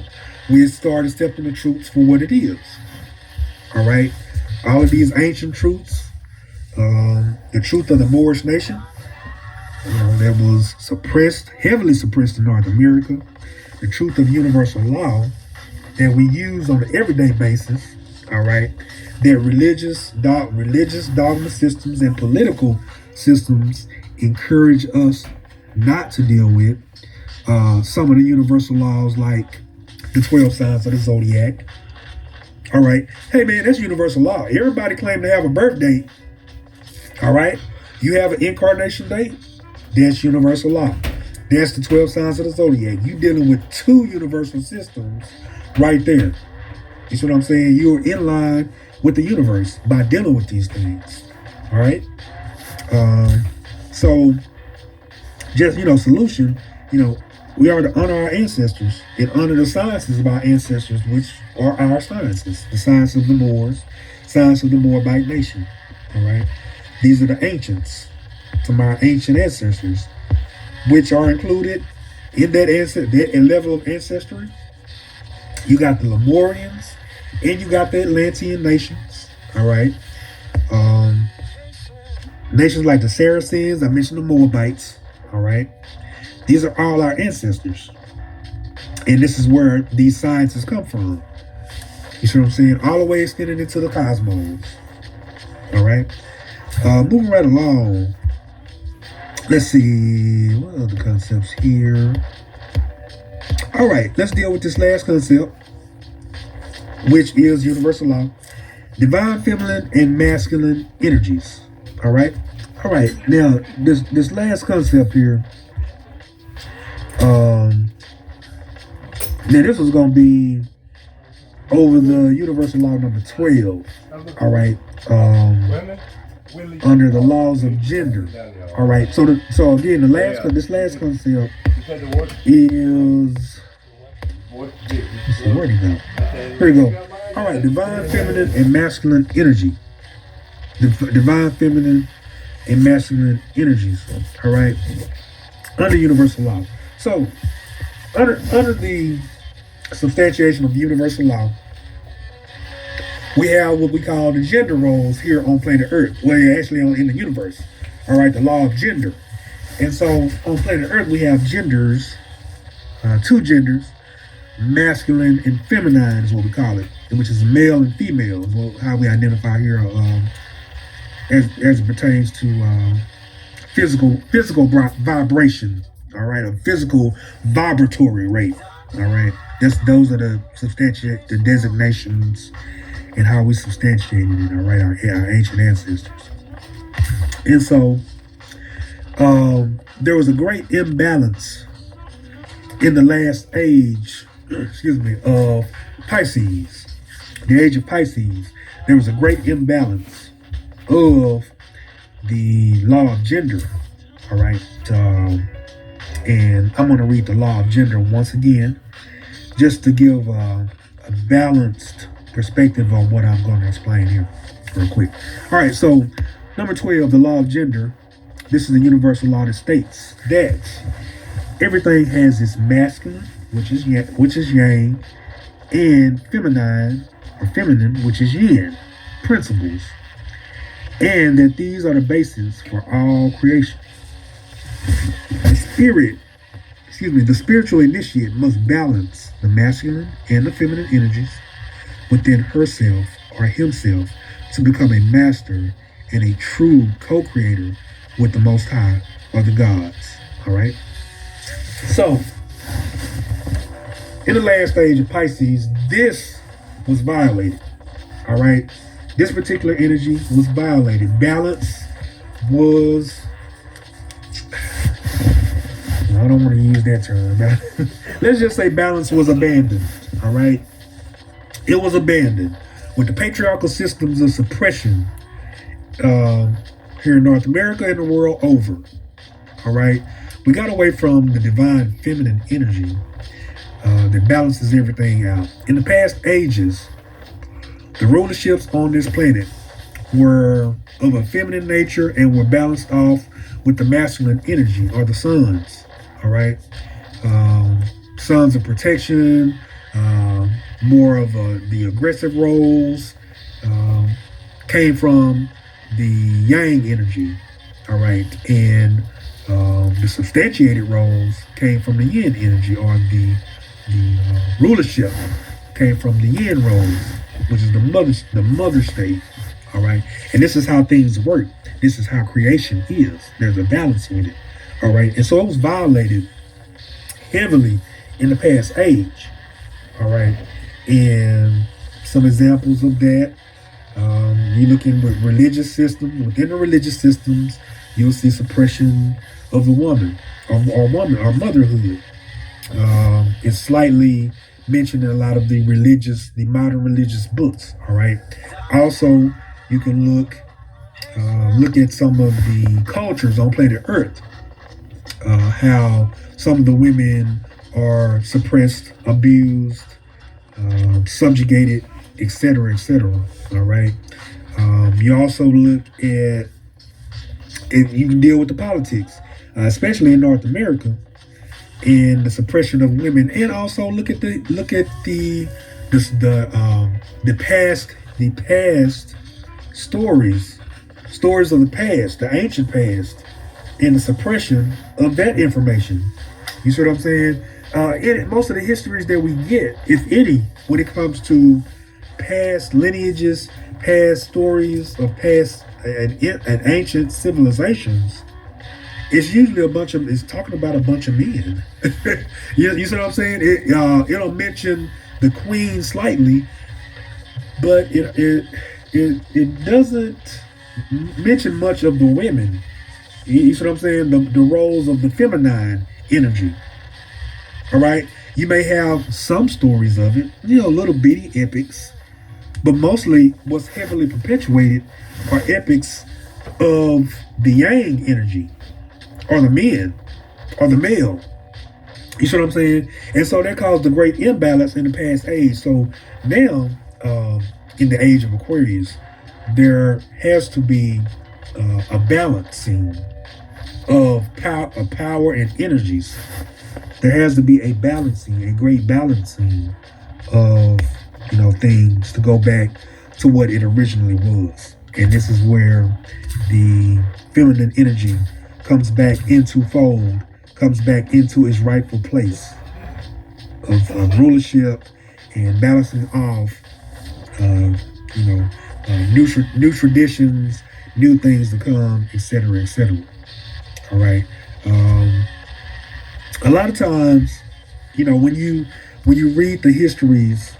we started accepting the truths for what it is. All right, all of these ancient truths, the truth of the Moorish nation, that was heavily suppressed in North America, the truth of universal law that we use on an everyday basis. All right, that religious dogma systems and political systems encourage us not to deal with. Some of the universal laws, like the 12 signs of the zodiac. All right, hey man, that's universal law. Everybody claim to have a birth date. All right, you have an incarnation date. That's universal law. That's the 12 signs of the zodiac. You dealing with two universal systems right there. You see what I'm saying? You're in line with the universe by dealing with these things. All right. So just, solution, we are to honor our ancestors and honor the sciences of our ancestors, which are our sciences, the science of the Moors, science of the Moabite nation. All right. These are the ancients, from our ancient ancestors, which are included in that level of ancestry. You got the Lemurians, and you got the Atlantean nations. All right. Nations like the Saracens, I mentioned the Moabites. All right. These are all our ancestors. And this is where these sciences come from. You see what I'm saying? All the way extended into the cosmos. All right. Moving right along. Let's see. What other concepts here? All right. Let's deal with this last concept, which is universal law. Divine feminine and masculine energies. All right. All right. Now, this last concept here. Now this was going to be over the universal law number 12. All right. Under the laws of gender. All right. So again, this last concept is. Let's see, where'd he go? Here we go. All right. Divine feminine and masculine energy. Divine feminine and masculine energies. All right. Under universal law. So under the substantiation of universal law, We have what we call the gender roles here on planet Earth. Well, actually in the universe. All right, the law of gender. And so on planet Earth, we have genders, two genders, masculine and feminine is what we call it, which is male and female is how we identify here as it pertains to physical vibration. All right, a physical vibratory rate. All right, those are the designations and how we substantiated it. All right, our ancient ancestors. And so there was a great imbalance in the last age, of Pisces, the age of Pisces. There was a great imbalance of the law of gender. All right, and I'm going to read the law of gender once again, just to give a balanced perspective on what I'm going to explain here real quick. All right, so number 12, the law of gender. This is a universal law that states that everything has its masculine, which is yang, and feminine, which is yin, principles, and that these are the basis for all creation. The spiritual initiate must balance the masculine and the feminine energies within herself or himself to become a master and a true co-creator with the Most High or the gods. All right. So, in the last stage of Pisces, this was violated. All right. This particular energy was violated. Balance was, I don't want to use that term. Let's just say balance was abandoned. All right. It was abandoned with the patriarchal systems of suppression here in North America and the world over. All right. We got away from the divine feminine energy that balances everything out. In the past ages, the rulerships on this planet were of a feminine nature and were balanced off with the masculine energy, or the sons. All right. Sons of protection, more of the aggressive roles, came from the yang energy. All right. And the substantiated roles came from the yin energy, or the rulership came from the yin roles, which is the mother state. All right. And this is how things work. This is how creation is. There's a balance with it. All right. And so it was violated heavily in the past age. All right. And some examples of that, you look in religious systems. Within the religious systems, you'll see suppression of the woman or motherhood. It's slightly mentioned in a lot of the modern religious books. All right. Also, you can look at some of the cultures on planet Earth, how some of the women are suppressed, abused, subjugated, etc., etc. All right. You also look at, and you can deal with the politics, especially in North America, and the suppression of women, and also look at the past stories of the past, the ancient past, and the suppression of that information. You see what I'm saying? Most of the histories that we get, if any, when it comes to past lineages, past stories of past and ancient civilizations, it's usually it's talking about a bunch of men. you see what I'm saying? It'll mention the queen slightly, but it doesn't mention much of the women. You see what I'm saying? The roles of the feminine energy. All right. You may have some stories of it, little bitty epics, but mostly what's heavily perpetuated are epics of the yang energy, or the men, or the male. You see what I'm saying? And so that caused a great imbalance in the past age. So now, in the age of Aquarius, there has to be a balancing of power and energies. There has to be a great balancing of things, to go back to what it originally was. And this is where the feminine energy comes back into fold, comes back into its rightful place of rulership and balancing off, new traditions, new things to come, etc., etc. All right. A lot of times, when you read the histories,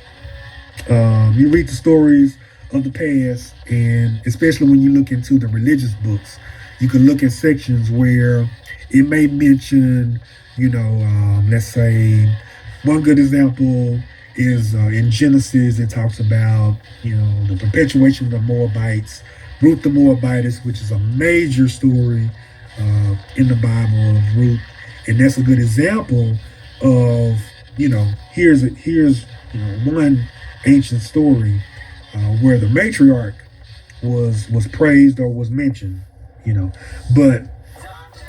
you read the stories of the past, and especially when you look into the religious books, you can look at sections where it may mention, let's say, one good example is in Genesis. It talks about, the perpetuation of the Moabites, Ruth the Moabitess, which is a major story in the Bible of Ruth, and that's a good example of, here's one ancient story where the matriarch was praised or was mentioned, but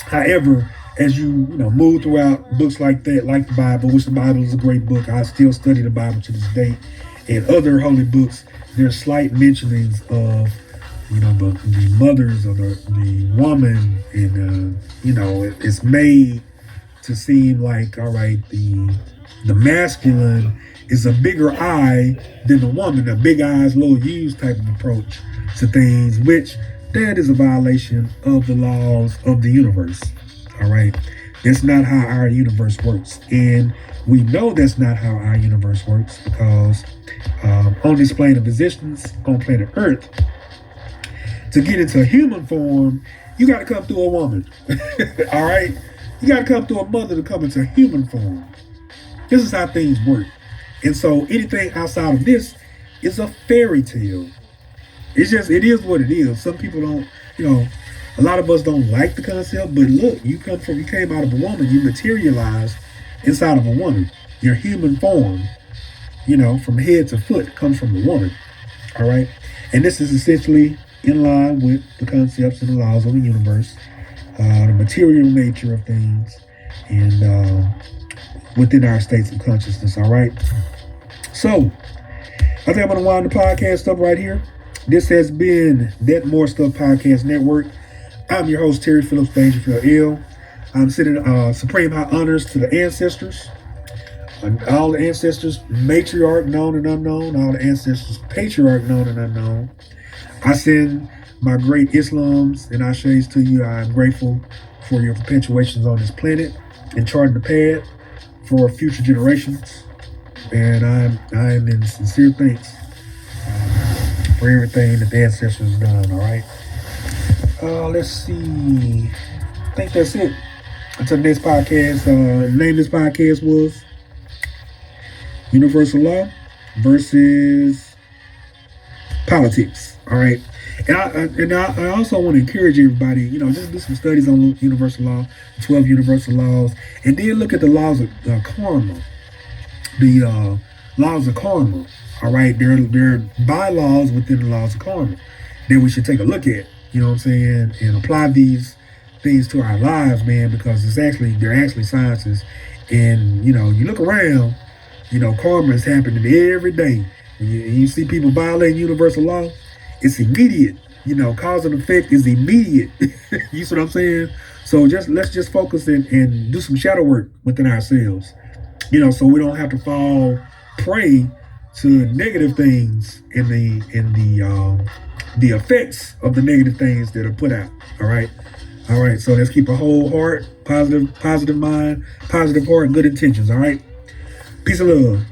however, as you move throughout books like that, like the Bible, which the Bible is a great book, I still study the Bible to this day, and other holy books, there's slight mentionings of the mothers of the woman, and it's made to seem like, all right, the masculine is a bigger I than the woman, a big eyes, little U's type of approach to things, which that is a violation of the laws of the universe. All right. That's not how our universe works. And we know that's not how our universe works because on this plane of existence, on planet Earth, to get into a human form, you got to come through a woman. All right. You got to come through a mother to come into human form. This is how things work. And so anything outside of this is a fairy tale. It is what it is. Some people don't, a lot of us don't like the concept, but look, you came out of a woman, you materialized inside of a woman. Your human form, from head to foot comes from a woman. All right. And this is essentially in line with the concepts and the laws of the universe, the material nature of things, and within our states of consciousness. All right. So I think I'm going to wind the podcast up right here. This has been That More Stuff Podcast Network. I'm your host, Terry Phillips Dangerfield L. I'm sending supreme high honors to the ancestors, all the ancestors, matriarch known and unknown, all the ancestors, patriarch known and unknown. I send my great Islams and Ashés to you. I am grateful for your perpetuations on this planet and charting the path for future generations. And I am in sincere thanks for everything that the ancestors have done. All right. Let's see. I think that's it. Until the next podcast. The name of this podcast was Universal Law versus Politics. All right. And I also want to encourage everybody, just do some studies on universal law, 12 universal laws, and then look at the laws of karma. The laws of karma. All right. There are bylaws within the laws of karma that we should take a look at. You know what I'm saying? And apply these things to our lives, man, because they're actually sciences. And, you look around, karma is happening every day. You see people violating universal law, it's immediate. Cause and effect is immediate. You see what I'm saying? So let's just focus and do some shadow work within ourselves. So we don't have to fall prey to negative things and the effects of the negative things that are put out. All right. So let's keep a whole heart, positive mind, positive heart, good intentions. All right. Peace and love.